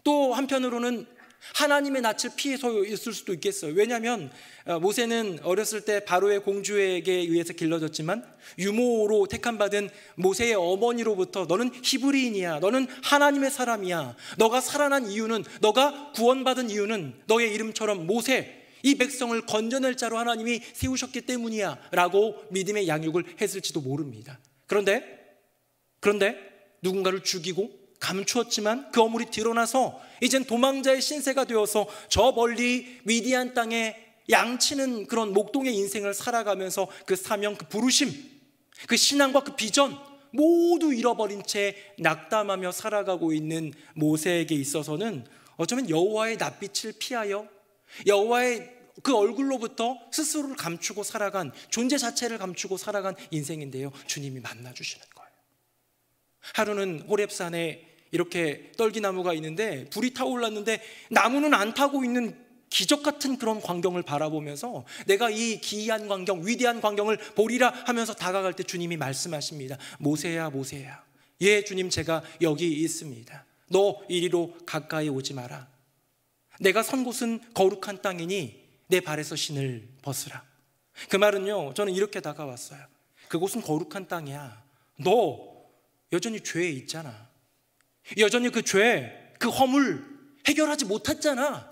D: 또 한편으로는 하나님의 낯을 피해서 있을 수도 있겠어요. 왜냐하면 모세는 어렸을 때 바로의 공주에게 의해서 길러졌지만 유모로 택함받은 모세의 어머니로부터 너는 히브리인이야, 너는 하나님의 사람이야, 너가 살아난 이유는, 너가 구원받은 이유는 너의 이름처럼 모세, 이 백성을 건져낼 자로 하나님이 세우셨기 때문이야 라고 믿음의 양육을 했을지도 모릅니다. 그런데 누군가를 죽이고 감추었지만 그 어물이 드러나서 이젠 도망자의 신세가 되어서 저 멀리 미디안 땅에 양치는 그런 목동의 인생을 살아가면서 그 사명, 그 부르심, 그 신앙과 그 비전 모두 잃어버린 채 낙담하며 살아가고 있는 모세에게 있어서는 어쩌면 여호와의 낯빛을 피하여 여호와의 그 얼굴로부터 스스로를 감추고 살아간, 존재 자체를 감추고 살아간 인생인데요, 주님이 만나주시는 거예요. 하루는 호렙산에 이렇게 떨기나무가 있는데 불이 타올랐는데 나무는 안 타고 있는 기적 같은 그런 광경을 바라보면서 내가 이 기이한 광경, 위대한 광경을 보리라 하면서 다가갈 때 주님이 말씀하십니다. 모세야 모세야, 예 주님 제가 여기 있습니다. 너 이리로 가까이 오지 마라. 내가 선 곳은 거룩한 땅이니 내 발에서 신을 벗으라. 그 말은요, 저는 이렇게 다가왔어요. 그곳은 거룩한 땅이야. 너 여전히 죄에 있잖아. 여전히 그 죄, 그 허물 해결하지 못했잖아.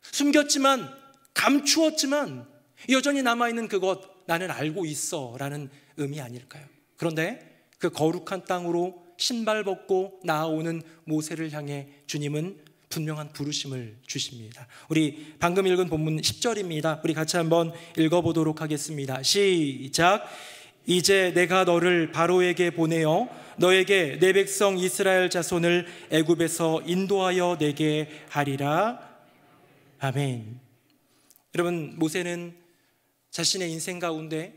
D: 숨겼지만, 감추었지만 여전히 남아있는 그것 나는 알고 있어 라는 의미 아닐까요? 그런데 그 거룩한 땅으로 신발 벗고 나아오는 모세를 향해 주님은 분명한 부르심을 주십니다. 우리 방금 읽은 본문 10절입니다. 우리 같이 한번 읽어보도록 하겠습니다. 시작. 이제 내가 너를 바로에게 보내어 너에게 내 백성 이스라엘 자손을 애굽에서 인도하여 내게 하리라. 아멘. 여러분, 모세는 자신의 인생 가운데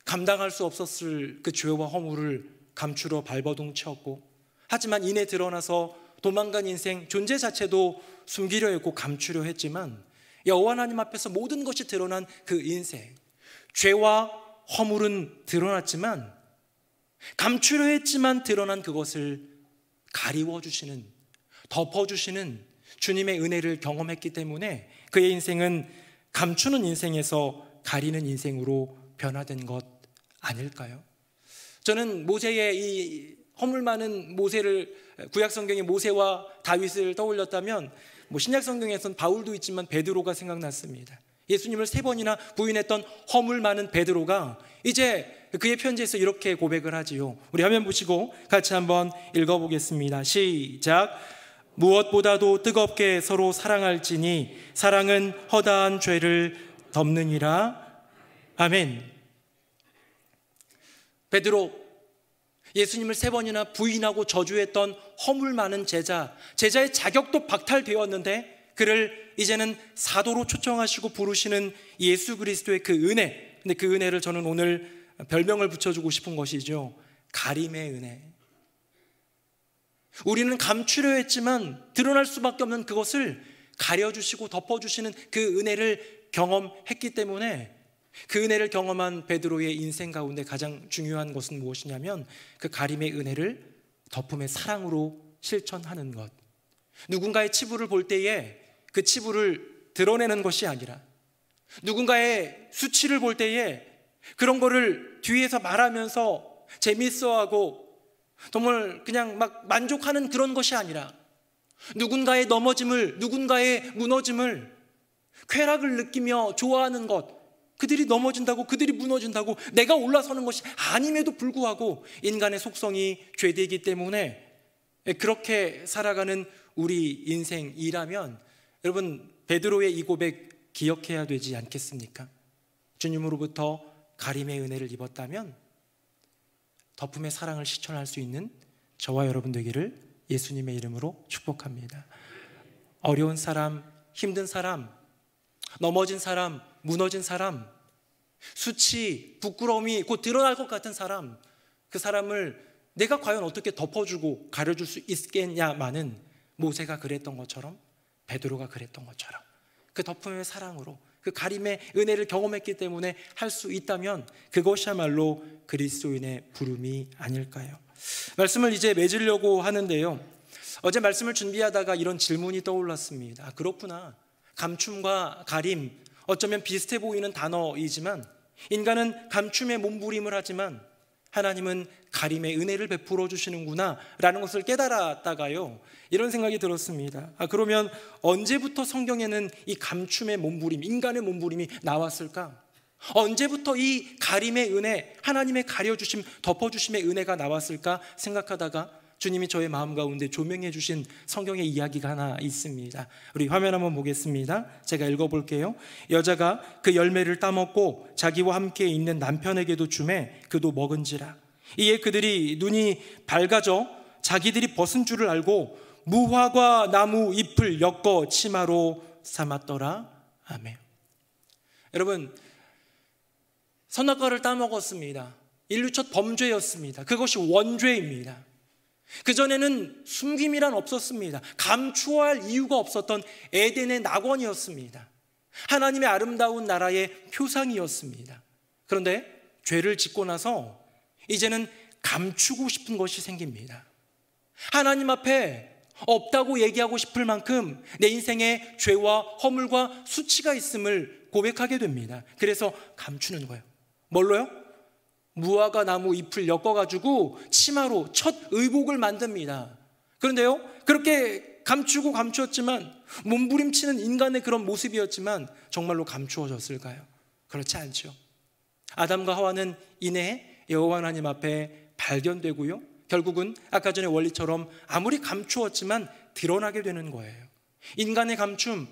D: 감당할 수 없었을 그 죄와 허물을 감추러 발버둥 쳤고, 하지만 이내 드러나서 도망간 인생, 존재 자체도 숨기려 했고 감추려 했지만 여호와 하나님 앞에서 모든 것이 드러난 그 인생, 죄와 허물은 드러났지만, 감추려 했지만 드러난 그것을 가리워주시는, 덮어주시는 주님의 은혜를 경험했기 때문에 그의 인생은 감추는 인생에서 가리는 인생으로 변화된 것 아닐까요? 저는 모세의 이 허물 많은 모세를, 구약 성경의 모세와 다윗을 떠올렸다면 신약 성경에서는 바울도 있지만 베드로가 생각났습니다. 예수님을 3번이나 부인했던 허물 많은 베드로가 이제 그의 편지에서 이렇게 고백을 하지요. 우리 화면 보시고 같이 한번 읽어보겠습니다. 시작. 무엇보다도 뜨겁게 서로 사랑할지니 사랑은 허다한 죄를 덮느니라. 아멘. 베드로, 예수님을 3번이나 부인하고 저주했던 허물 많은 제자의 자격도 박탈되었는데 그를 이제는 사도로 초청하시고 부르시는 예수 그리스도의 그 은혜, 근데 그 은혜를 저는 오늘 별명을 붙여주고 싶은 것이죠. 가림의 은혜. 우리는 감추려 했지만 드러날 수밖에 없는 그것을 가려주시고 덮어주시는 그 은혜를 경험했기 때문에 그 은혜를 경험한 베드로의 인생 가운데 가장 중요한 것은 무엇이냐면 그 가림의 은혜를 덮음의 사랑으로 실천하는 것. 누군가의 치부를 볼 때에 그 치부를 드러내는 것이 아니라, 누군가의 수치를 볼 때에 그런 거를 뒤에서 말하면서 재밌어하고 정말 그냥 막 만족하는 그런 것이 아니라, 누군가의 넘어짐을, 누군가의 무너짐을, 쾌락을 느끼며 좋아하는 것, 그들이 넘어진다고, 그들이 무너진다고 내가 올라서는 것이 아님에도 불구하고 인간의 속성이 죄되기 때문에 그렇게 살아가는 우리 인생이라면, 여러분 베드로의 이 고백 기억해야 되지 않겠습니까? 주님으로부터 가림의 은혜를 입었다면 덮음의 사랑을 실천할 수 있는 저와 여러분 되기를 예수님의 이름으로 축복합니다. 어려운 사람, 힘든 사람, 넘어진 사람, 무너진 사람, 수치, 부끄러움이 곧 드러날 것 같은 사람, 그 사람을 내가 과연 어떻게 덮어주고 가려줄 수 있겠냐마는 모세가 그랬던 것처럼, 베드로가 그랬던 것처럼 그 덮음의 사랑으로, 그 가림의 은혜를 경험했기 때문에 할 수 있다면 그것이야말로 그리스도인의 부름이 아닐까요? 말씀을 이제 맺으려고 하는데요, 어제 말씀을 준비하다가 이런 질문이 떠올랐습니다. 그렇구나, 감춤과 가림, 어쩌면 비슷해 보이는 단어이지만 인간은 감춤에 몸부림을 하지만 하나님은 가림의 은혜를 베풀어 주시는구나 라는 것을 깨달았다가요, 이런 생각이 들었습니다. 그러면 언제부터 성경에는 이 감춤의 몸부림, 인간의 몸부림이 나왔을까? 언제부터 이 가림의 은혜, 하나님의 가려주심, 덮어주심의 은혜가 나왔을까 생각하다가 주님이 저의 마음 가운데 조명해 주신 성경의 이야기가 하나 있습니다. 우리 화면 한번 보겠습니다. 제가 읽어볼게요. 여자가 그 열매를 따먹고 자기와 함께 있는 남편에게도 주매 그도 먹은지라. 이에 그들이 눈이 밝아져 자기들이 벗은 줄을 알고 무화과 나무 잎을 엮어 치마로 삼았더라. 아멘. 여러분, 선악과를 따먹었습니다. 인류 첫 범죄였습니다. 그것이 원죄입니다. 그전에는 숨김이란 없었습니다. 감추어할 이유가 없었던 에덴의 낙원이었습니다. 하나님의 아름다운 나라의 표상이었습니다. 그런데 죄를 짓고 나서 이제는 감추고 싶은 것이 생깁니다. 하나님 앞에 없다고 얘기하고 싶을 만큼 내 인생에 죄와 허물과 수치가 있음을 고백하게 됩니다. 그래서 감추는 거예요. 뭘로요? 무화과 나무 잎을 엮어가지고 치마로 첫 의복을 만듭니다. 그런데요, 그렇게 감추고 감추었지만, 몸부림치는 인간의 그런 모습이었지만 정말로 감추어졌을까요? 그렇지 않죠. 아담과 하와는 이내 여호와 하나님 앞에 발견되고요, 결국은 아까 전에 원리처럼 아무리 감추었지만 드러나게 되는 거예요. 인간의 감춤,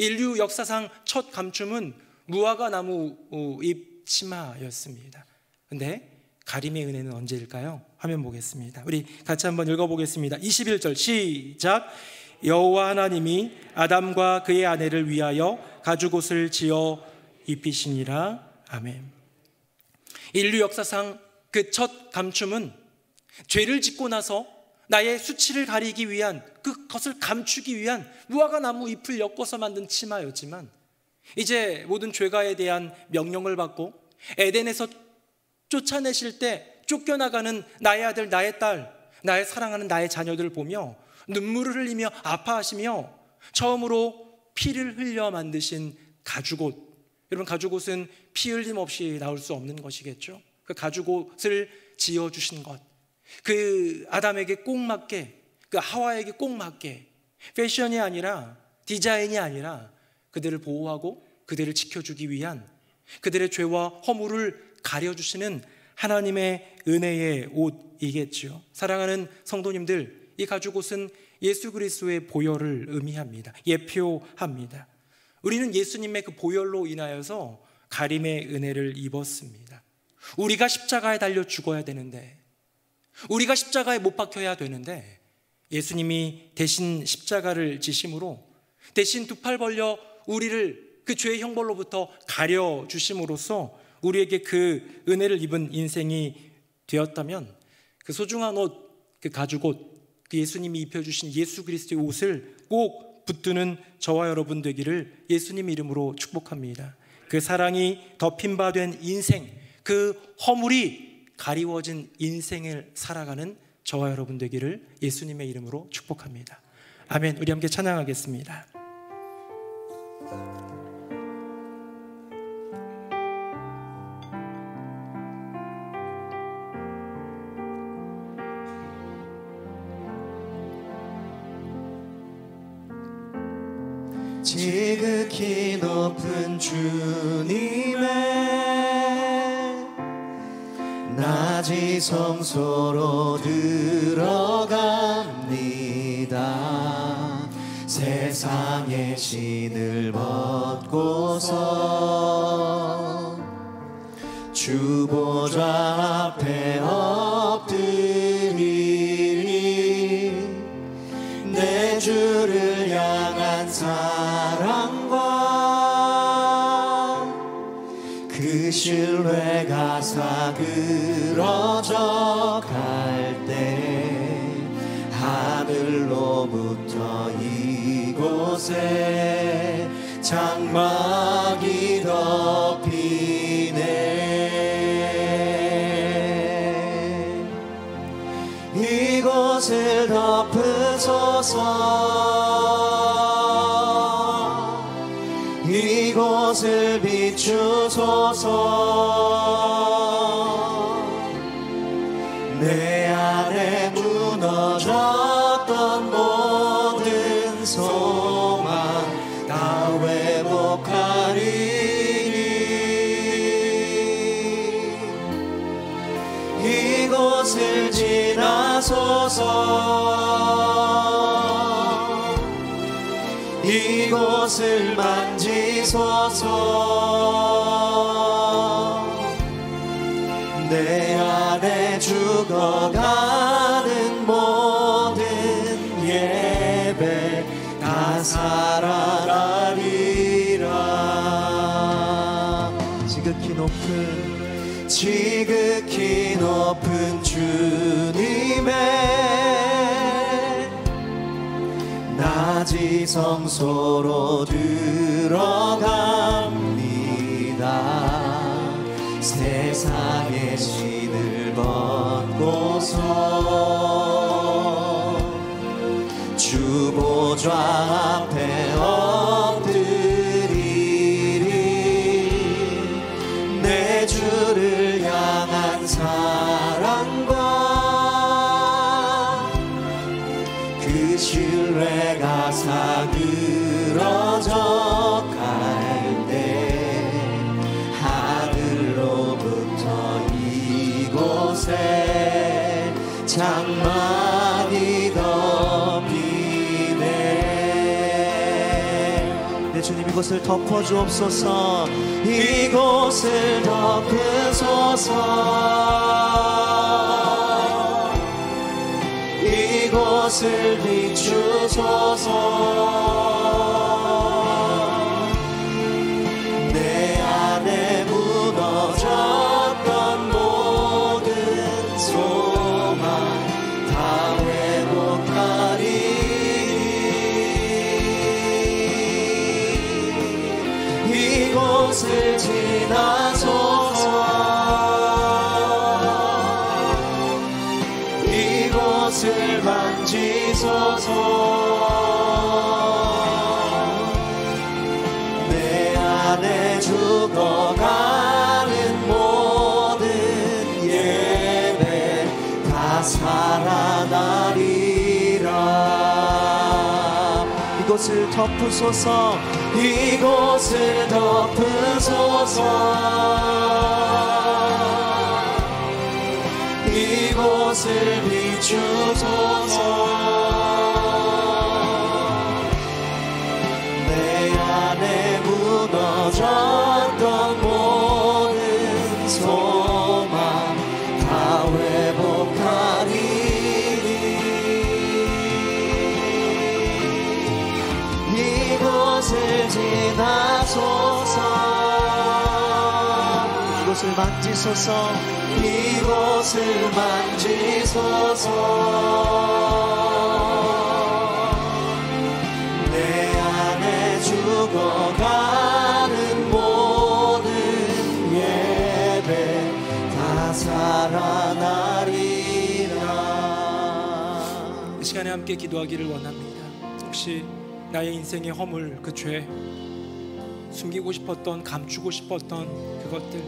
D: 인류 역사상 첫 감춤은 무화과 나무 잎 치마였습니다. 근데 가림의 은혜는 언제일까요? 화면 보겠습니다. 우리 같이 한번 읽어보겠습니다. 21절 시작. 여호와 하나님이 아담과 그의 아내를 위하여 가죽옷을 지어 입히시니라. 아멘. 인류 역사상 그 첫 감춤은 죄를 짓고 나서 나의 수치를 가리기 위한, 그것을 감추기 위한 무화과 나무 잎을 엮어서 만든 치마였지만, 이제 모든 죄가에 대한 명령을 받고 에덴에서 쫓아내실 때 쫓겨나가는 나의 아들, 나의 딸, 나의 사랑하는 나의 자녀들을 보며 눈물을 흘리며 아파하시며 처음으로 피를 흘려 만드신 가죽옷. 여러분, 가죽옷은 피 흘림 없이 나올 수 없는 것이겠죠. 그 가죽옷을 지어주신 것, 그 아담에게 꼭 맞게, 그 하와에게 꼭 맞게, 패션이 아니라, 디자인이 아니라 그들을 보호하고 그들을 지켜주기 위한, 그들의 죄와 허물을 가려주시는 하나님의 은혜의 옷이겠죠. 사랑하는 성도님들, 이 가죽옷은 예수 그리스도의 보혈을 의미합니다. 예표합니다. 우리는 예수님의 그 보혈로 인하여서 가림의 은혜를 입었습니다. 우리가 십자가에 달려 죽어야 되는데, 우리가 십자가에 못 박혀야 되는데, 예수님이 대신 십자가를 지심으로, 대신 두 팔 벌려 우리를 그 죄의 형벌로부터 가려주심으로써 우리에게 그 은혜를 입은 인생이 되었다면, 그 소중한 옷, 그 가죽옷, 그 예수님이 입혀주신 예수 그리스도의 옷을 꼭 붙드는 저와 여러분 되기를 예수님 이름으로 축복합니다. 그 사랑이 덮인 바 된 인생, 그 허물이 가리워진 인생을 살아가는 저와 여러분 되기를 예수님의 이름으로 축복합니다. 아멘. 우리 함께 찬양하겠습니다.
B: 지극히 높은 주님의 낮이 성소로 들어갑니다. 세상의 신을 벗고서 주 보좌 앞에 엎드리니 내 주를 향한 사랑과 그 신뢰가 사그러져 갈 때 하늘로부터 이곳에 장막이 덮이네. 이곳을 덮으소서. 이곳을 비추소서. 내 안에 무너졌던 모든 소망 다 회복하리니 이곳을 지나소서. 이곳을 만지소서. 내 안에 죽어가는 모든 예배 다 살아나리라. 지극히 높은 주님의 낮이 성소로 들어갑니다. 세상의 신을 벗고서 주 보좌 앞에 엎드리리 내 주를 향한 사랑과 그 신뢰가 사그러져 갈 때 하늘로부터 이곳에 장막이 덮이네. 내 주님 이곳을 덮어주옵소서. 이곳을 덮으소서. 이곳을 비추소서. 내 안에 무너졌던 모든 소망 다 회복하리. 이곳을 지나소서. 이곳을 만지소서. 내 안에 죽어가는 모든 예배 다 살아나리라. 이곳을 덮으소서. 이곳을 덮으소서. 이곳을 비추소서. 내 안에 무너졌던 모든 소망 다 회복하리니 이곳을 지나소서. 이곳을 만지소서. 이곳을 만지소서. 내 안에 죽어가는 모든 예배 다 살아나리라.
D: 이 시간에 함께 기도하기를 원합니다. 혹시 나의 인생의 허물, 그 죄, 숨기고 싶었던, 감추고 싶었던 그것들,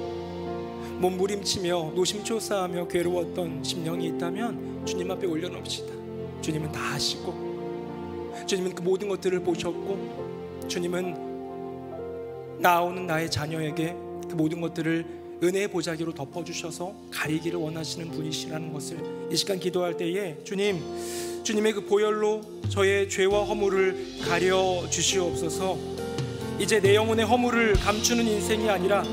D: 몸부림치며 노심초사하며 괴로웠던 심령이 있다면 주님 앞에 올려놓읍시다. 주님은 다 아시고, 주님은 그 모든 것들을 보셨고, 주님은 나오는 나의 자녀에게 그 모든 것들을 은혜의 보자기로 덮어주셔서 가리기를 원하시는 분이시라는 것을 이 시간 기도할 때에 주님 주님의 그 보혈로 저의 죄와 허물을 가려 주시옵소서. 이제 내 영혼의 허물을 감추는 인생이 아니라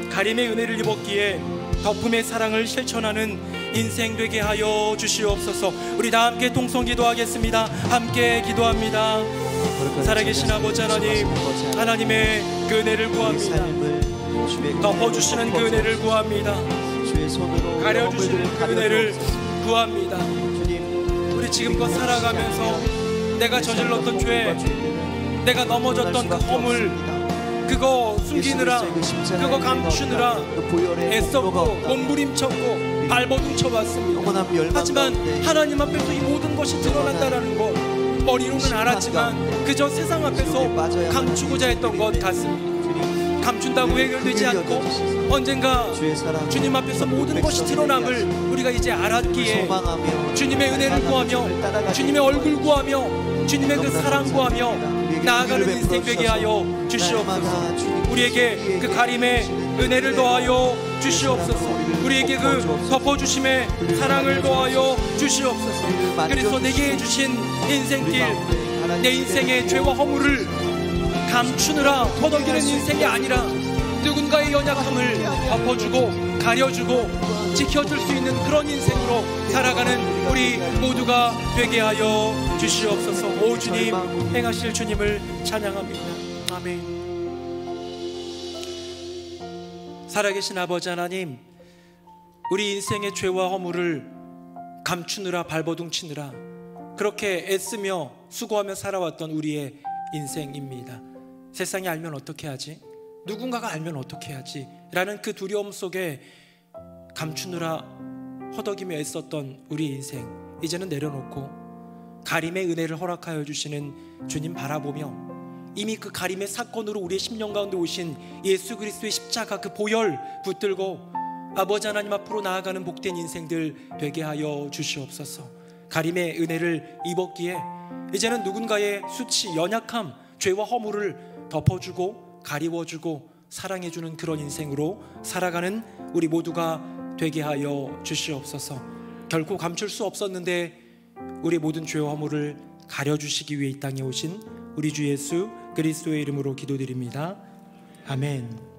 D: 가림의 은혜를 입었기에 덮음의 사랑을 실천하는 인생 되게 하여 주시옵소서. 우리 다 함께 통성 기도하겠습니다. 함께 기도합니다. 살아계신 아버지 하나님, 하나님의 그 은혜를 구합니다. 덮어주시는 그 은혜를 구합니다. 가려주시는 그 은혜를 구합니다. 우리 지금껏 살아가면서 내가 저질렀던 죄, 내가 넘어졌던 그 허물, 그거 숨기느라, 그거 감추느라 애썼고 몸부림쳤고 발버둥쳐봤습니다. 하지만 하나님 앞에서 이 모든 것이 드러난다는 것 머리로는 알았지만 그저 세상 앞에서 감추고자 했던 것 같습니다. 감춘다고 해결되지 않고 언젠가 주님 앞에서 모든 것이 드러남을 우리가 이제 알았기에 주님의 은혜를 구하며 주님의 얼굴 구하며 주님의 그 사랑 구하며 나아가는 인생 되게 하여 주시옵소서. 우리에게 그 가림의 은혜를 더하여 주시옵소서. 우리에게 그 덮어주심의 사랑을 더하여 주시옵소서. 그래서 내게 주신 인생길, 내 인생의 죄와 허물을 감추느라 허덕이는 인생이 아니라 누군가의 연약함을 덮어주고 가려주고 지켜줄 수 있는 그런 인생으로 살아가는 우리 모두가 되게 하여 주시옵소서. 오 주님, 행하실 주님을 찬양합니다. 아멘. 살아계신 아버지 하나님, 우리 인생의 죄와 허물을 감추느라 발버둥치느라 그렇게 애쓰며 수고하며 살아왔던 우리의 인생입니다. 세상이 알면 어떻게 하지? 누군가가 알면 어떻게 하지? 라는 그 두려움 속에 감추느라 허덕이며 애썼던 우리 인생, 이제는 내려놓고 가림의 은혜를 허락하여 주시는 주님 바라보며 이미 그 가림의 사건으로 우리의 심령 가운데 오신 예수 그리스도의 십자가 그 보혈 붙들고 아버지 하나님 앞으로 나아가는 복된 인생들 되게 하여 주시옵소서. 가림의 은혜를 입었기에 이제는 누군가의 수치, 연약함, 죄와 허물을 덮어주고 가리워주고 사랑해주는 그런 인생으로 살아가는 우리 모두가 되게 하여 주시옵소서. 결코 감출 수 없었는데 우리 모든 죄와 허물을 가려주시기 위해 이 땅에 오신 우리 주 예수 그리스도의 이름으로 기도드립니다. 아멘.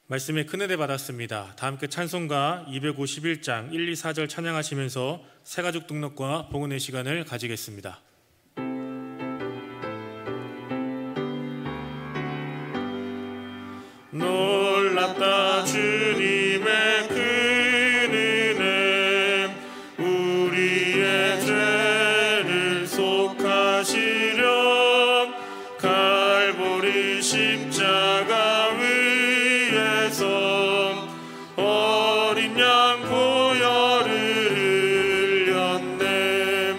A: 말씀에 큰 은혜 받았습니다. 다 함께 찬송가 251장 1, 2, 4절 찬양하시면서 새가족 등록과 봉헌의 시간을 가지겠습니다. 놀랍다 주님의 큰 은혜, 우리의 죄를 속하시려 갈보리 십자가 위에서 어린 양 보혈을 흘렸네.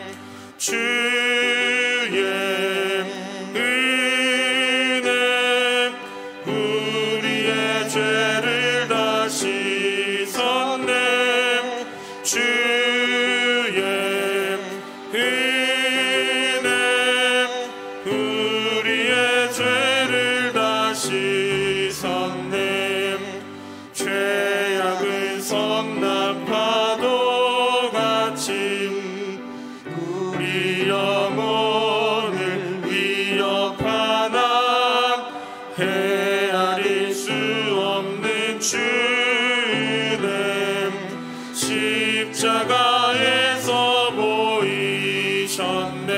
A: 주의 은혜 우리의 죄를 다 씻었네. 주의 은혜 우리의 죄를 다 씻었네. 죄악은 성난 파도 같이 우리 영혼을 위협하나 헤아릴 수 없는 주님 십자가에서 보이셨네.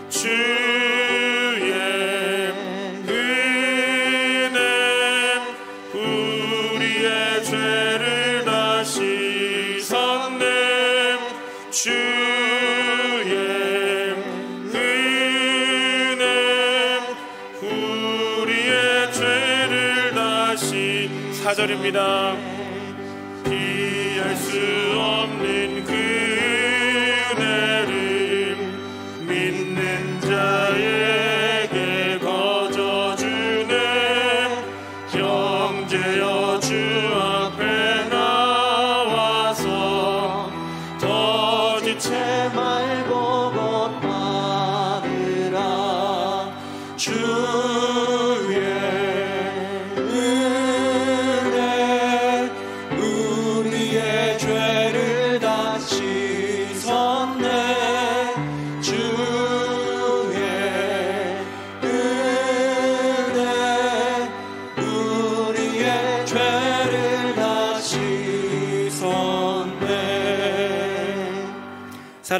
A: 주의 은혜 우리의 죄를 다 씻었네. 주의 은혜 우리의 죄를 다 씻. 4절입니다. 피할 수 없는 그 은혜를 믿는 자에게 거저주네. 형제여 주 앞에 나와서 더 지체 말고 걷다느라. 주의 은혜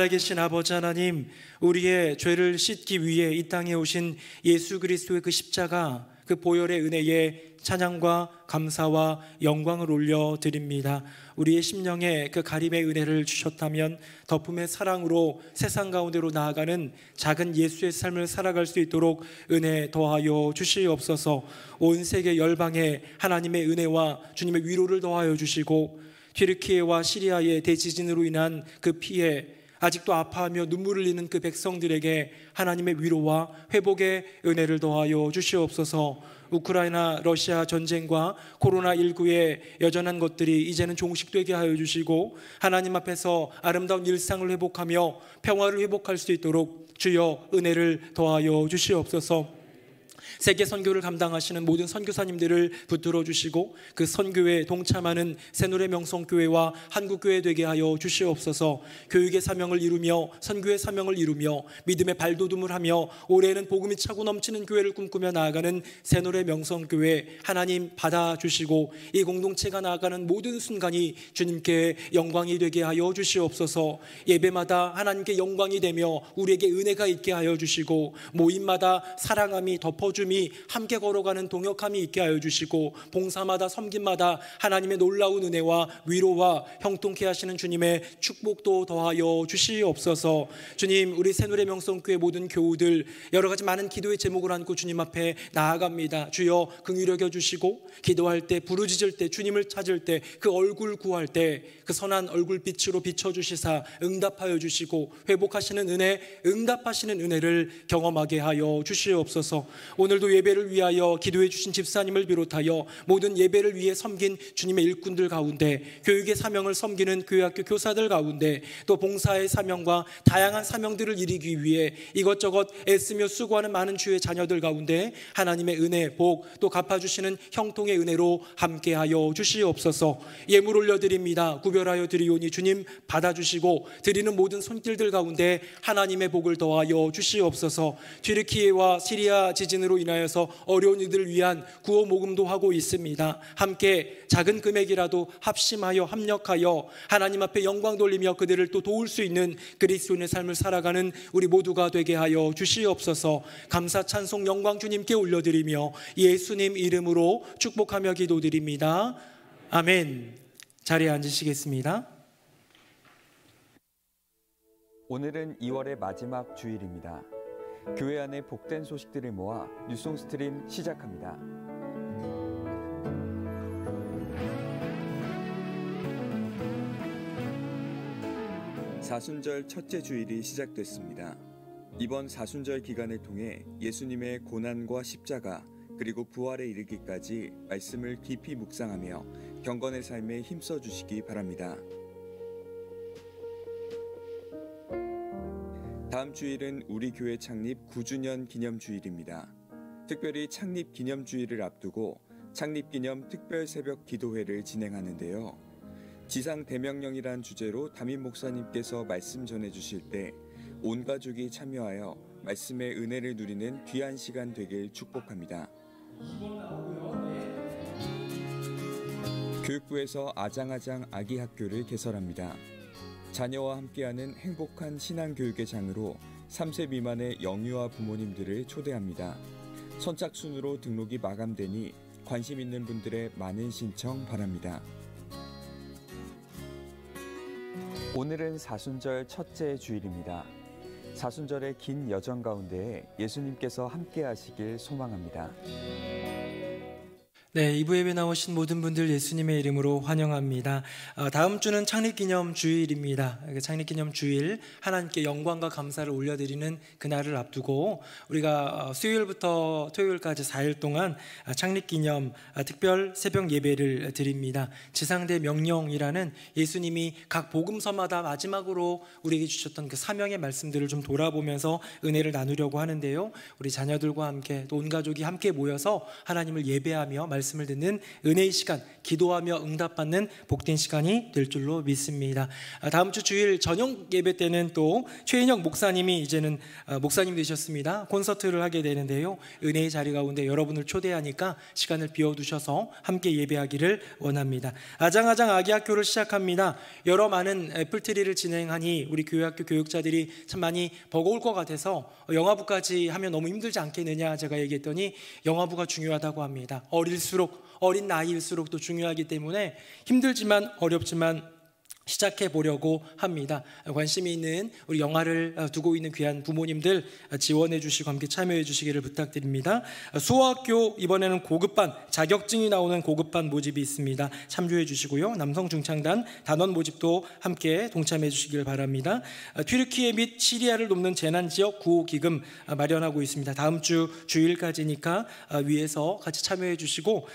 D: 살아계신 아버지 하나님, 우리의 죄를 씻기 위해 이 땅에 오신 예수 그리스도의 그 십자가, 그 보혈의 은혜에 찬양과 감사와 영광을 올려드립니다. 우리의 심령에 그 가림의 은혜를 주셨다면 덮음의 사랑으로 세상 가운데로 나아가는 작은 예수의 삶을 살아갈 수 있도록 은혜 더하여 주시옵소서. 온 세계 열방에 하나님의 은혜와 주님의 위로를 더하여 주시고, 튀르키예와 시리아의 대지진으로 인한 그 피해, 아직도 아파하며 눈물을 흘리는 그 백성들에게 하나님의 위로와 회복의 은혜를 더하여 주시옵소서. 우크라이나 러시아 전쟁과 코로나19의 여전한 것들이 이제는 종식되게 하여 주시고, 하나님 앞에서 아름다운 일상을 회복하며 평화를 회복할 수 있도록 주여 은혜를 더하여 주시옵소서. 세계 선교를 감당하시는 모든 선교사님들을 붙들어 주시고, 그 선교에 동참하는 새노래 명성교회와 한국교회 되게 하여 주시옵소서. 교육의 사명을 이루며 선교의 사명을 이루며 믿음의 발돋움을 하며 올해는 복음이 차고 넘치는 교회를 꿈꾸며 나아가는 새노래 명성교회 하나님 받아주시고, 이 공동체가 나아가는 모든 순간이 주님께 영광이 되게 하여 주시옵소서. 예배마다 하나님께 영광이 되며 우리에게 은혜가 있게 하여 주시고, 모임마다 사랑함이 덮어줌이 함께 걸어가는 동역함이 있게 하여 주시고, 봉사마다 섬김마다 하나님의 놀라운 은혜와 위로와 형통케 하시는 주님의 축복도 더하여 주시옵소서. 주님, 우리 새노래 명성교회 모든 교우들 여러 가지 많은 기도의 제목을 안고 주님 앞에 나아갑니다. 주여 긍휼히 여겨 주시고, 기도할 때 부르짖을 때 주님을 찾을 때 그 얼굴 구할 때 그 선한 얼굴빛으로 비춰주시사 응답하여 주시고, 회복하시는 은혜, 응답하시는 은혜를 경험하게 하여 주시옵소서. 오늘도 예배를 위하여 기도해 주신 집사님을 비롯하여 모든 예배를 위해 섬긴 주님의 일꾼들 가운데, 교육의 사명을 섬기는 교회학교 교사들 가운데, 또 봉사의 사명과 다양한 사명들을 이루기 위해 이것저것 애쓰며 수고하는 많은 주의 자녀들 가운데 하나님의 은혜, 복, 또 갚아주시는 형통의 은혜로 함께하여 주시옵소서. 예물 올려드립니다. 구별하여 드리오니 주님 받아주시고, 드리는 모든 손길들 가운데 하나님의 복을 더하여 주시옵소서. 튀르키예와 시리아 지진으로 인하여서 어려운 이들을 위한 구호 모금도 하고 있습니다. 함께 작은 금액이라도 합심하여 합력하여 하나님 앞에 영광 돌리며 그들을 또 도울 수 있는 그리스도인의 삶을 살아가는 우리 모두가 되게 하여 주시옵소서. 감사 찬송 영광 주님께 올려드리며 예수님 이름으로 축복하며 기도드립니다. 아멘. 자리에 앉으시겠습니다.
E: 오늘은 2월의 마지막 주일입니다. 교회 안에 복된 소식들을 모아 뉴송 스트림 시작합니다. 사순절 첫째 주일이 시작됐습니다. 이번 사순절 기간을 통해 예수님의 고난과 십자가 그리고 부활에 이르기까지 말씀을 깊이 묵상하며 경건의 삶에 힘써 주시기 바랍니다. 다음 주일은 우리 교회 창립 9주년 기념주일입니다. 특별히 창립 기념주일을 앞두고 창립기념 특별 새벽 기도회를 진행하는데요. 지상 대명령이란 주제로 담임 목사님께서 말씀 전해주실 때 온 가족이 참여하여 말씀의 은혜를 누리는 귀한 시간 되길 축복합니다. 교육부에서 아장아장 아기 학교를 개설합니다. 자녀와 함께하는 행복한 신앙교육의 장으로 3세 미만의 영유아 부모님들을 초대합니다. 선착순으로 등록이 마감되니 관심 있는 분들의 많은 신청 바랍니다. 오늘은 사순절 첫째 주일입니다. 사순절의 긴 여정 가운데 예수님께서 함께 하시길 소망합니다.
D: 네, 2부 예배 나오신 모든 분들 예수님의 이름으로 환영합니다. 다음 주는 창립기념 주일입니다. 창립기념 주일, 하나님께 영광과 감사를 올려드리는 그날을 앞두고 우리가 수요일부터 토요일까지 4일 동안 창립기념 특별 새벽 예배를 드립니다. 지상대 명령이라는 예수님이 각 복음서마다 마지막으로 우리에게 주셨던 그 사명의 말씀들을 좀 돌아보면서 은혜를 나누려고 하는데요. 우리 자녀들과 함께 또 온 가족이 함께 모여서 하나님을 예배하며 말씀 말씀을 듣는 은혜의 시간, 기도하며 응답받는 복된 시간이 될 줄로 믿습니다. 다음 주 주일 저녁 예배 때는 또 최인혁 목사님이 이제는 목사님 되셨습니다. 콘서트를 하게 되는데요, 은혜의 자리 가운데 여러분을 초대하니까 시간을 비워두셔서 함께 예배하기를 원합니다. 아장아장 아기학교를 시작합니다. 여러 많은 애플트리를 진행하니 우리 교회학교 교육자들이 참 많이 버거울 것 같아서 영화부까지 하면 너무 힘들지 않겠느냐 제가 얘기했더니 영화부가 중요하다고 합니다. 어린 나이일수록 또 중요하기 때문에 힘들지만 어렵지만 시작해 보려고 합니다. 관심이 있는 우리 영화를 두고 있는 귀한 부모님들 지원해 주시고 함께 참여해 주시기를 부탁드립니다. 수호학교 이번에는 고급반, 자격증이 나오는 고급반 모집이 있습니다. 참조해 주시고요. 남성 중창단 단원 모집도 함께 동참해 주시길 바랍니다. 튀르키예 및 시리아를 돕는 재난지역 구호기금 마련하고 있습니다. 다음 주 주일까지니까 위에서 같이 참여해 주시고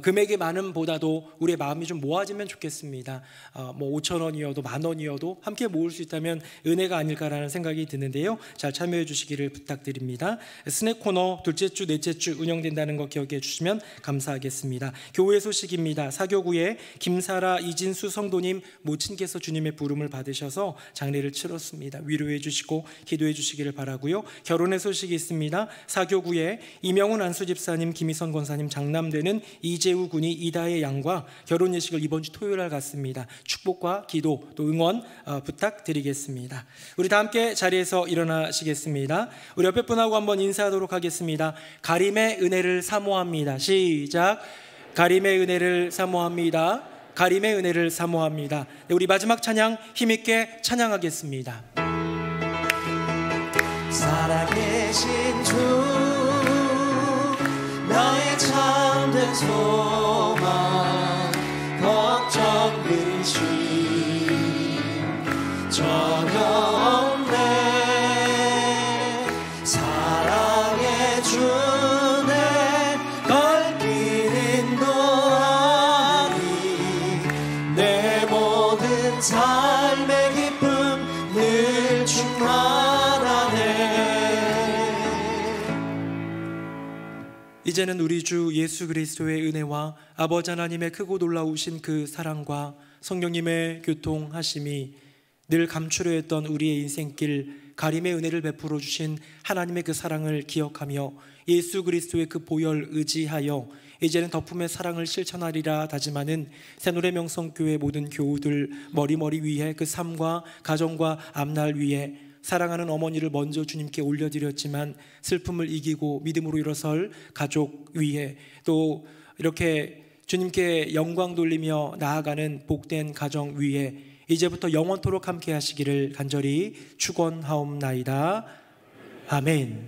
D: 금액의 많음보다도 우리의 마음이 좀 모아지면 좋겠습니다. 5,000원이어도 10,000원이어도 함께 모을 수 있다면 은혜가 아닐까라는 생각이 드는데요, 잘 참여해 주시기를 부탁드립니다. 스낵 코너 둘째 주 넷째 주 운영된다는 거 기억해 주시면 감사하겠습니다. 교회 소식입니다. 사교구에 김사라 이진수 성도님 모친께서 주님의 부름을 받으셔서 장례를 치렀습니다. 위로해 주시고 기도해 주시기를 바라고요. 결혼의 소식이 있습니다. 사교구에 이명훈 안수집사님, 김희선 권사님 장남되는 이재우 군이 이다의 양과 결혼 예식을 이번 주 토요일 날 갖습니다. 축복과 기도 또 응원 부탁드리겠습니다. 우리 다 함께 자리에서 일어나시겠습니다. 우리 옆에 분하고 한번 인사하도록 하겠습니다. 가림의 은혜를 사모합니다. 시작. 가림의 은혜를 사모합니다. 가림의 은혜를 사모합니다. 네, 우리 마지막 찬양 힘있게 찬양하겠습니다.
B: 살아계신 주 나의 참된 소망 걱정 근심 전혀 없네. 사랑의 주내 걸길 인도하니 내 모든 삶의 기쁨 늘 충만하네.
D: 이제는 우리 주 예수 그리스도의 은혜와 아버지 하나님의 크고 놀라우신 그 사랑과 성령님의 교통하심이 늘 감추려 했던 우리의 인생길 가림의 은혜를 베풀어 주신 하나님의 그 사랑을 기억하며 예수 그리스도의 그 보혈 의지하여 이제는 덕품의 사랑을 실천하리라 다짐하는 새노래 명성교회 모든 교우들 머리머리 위에 그 삶과 가정과 앞날 위에 사랑하는 어머니를 먼저 주님께 올려드렸지만 슬픔을 이기고 믿음으로 일어설 가족 위에 또 이렇게 주님께 영광 돌리며 나아가는 복된 가정 위에 이제부터 영원토록 함께 하시기를 간절히 축원하옵나이다. 아멘.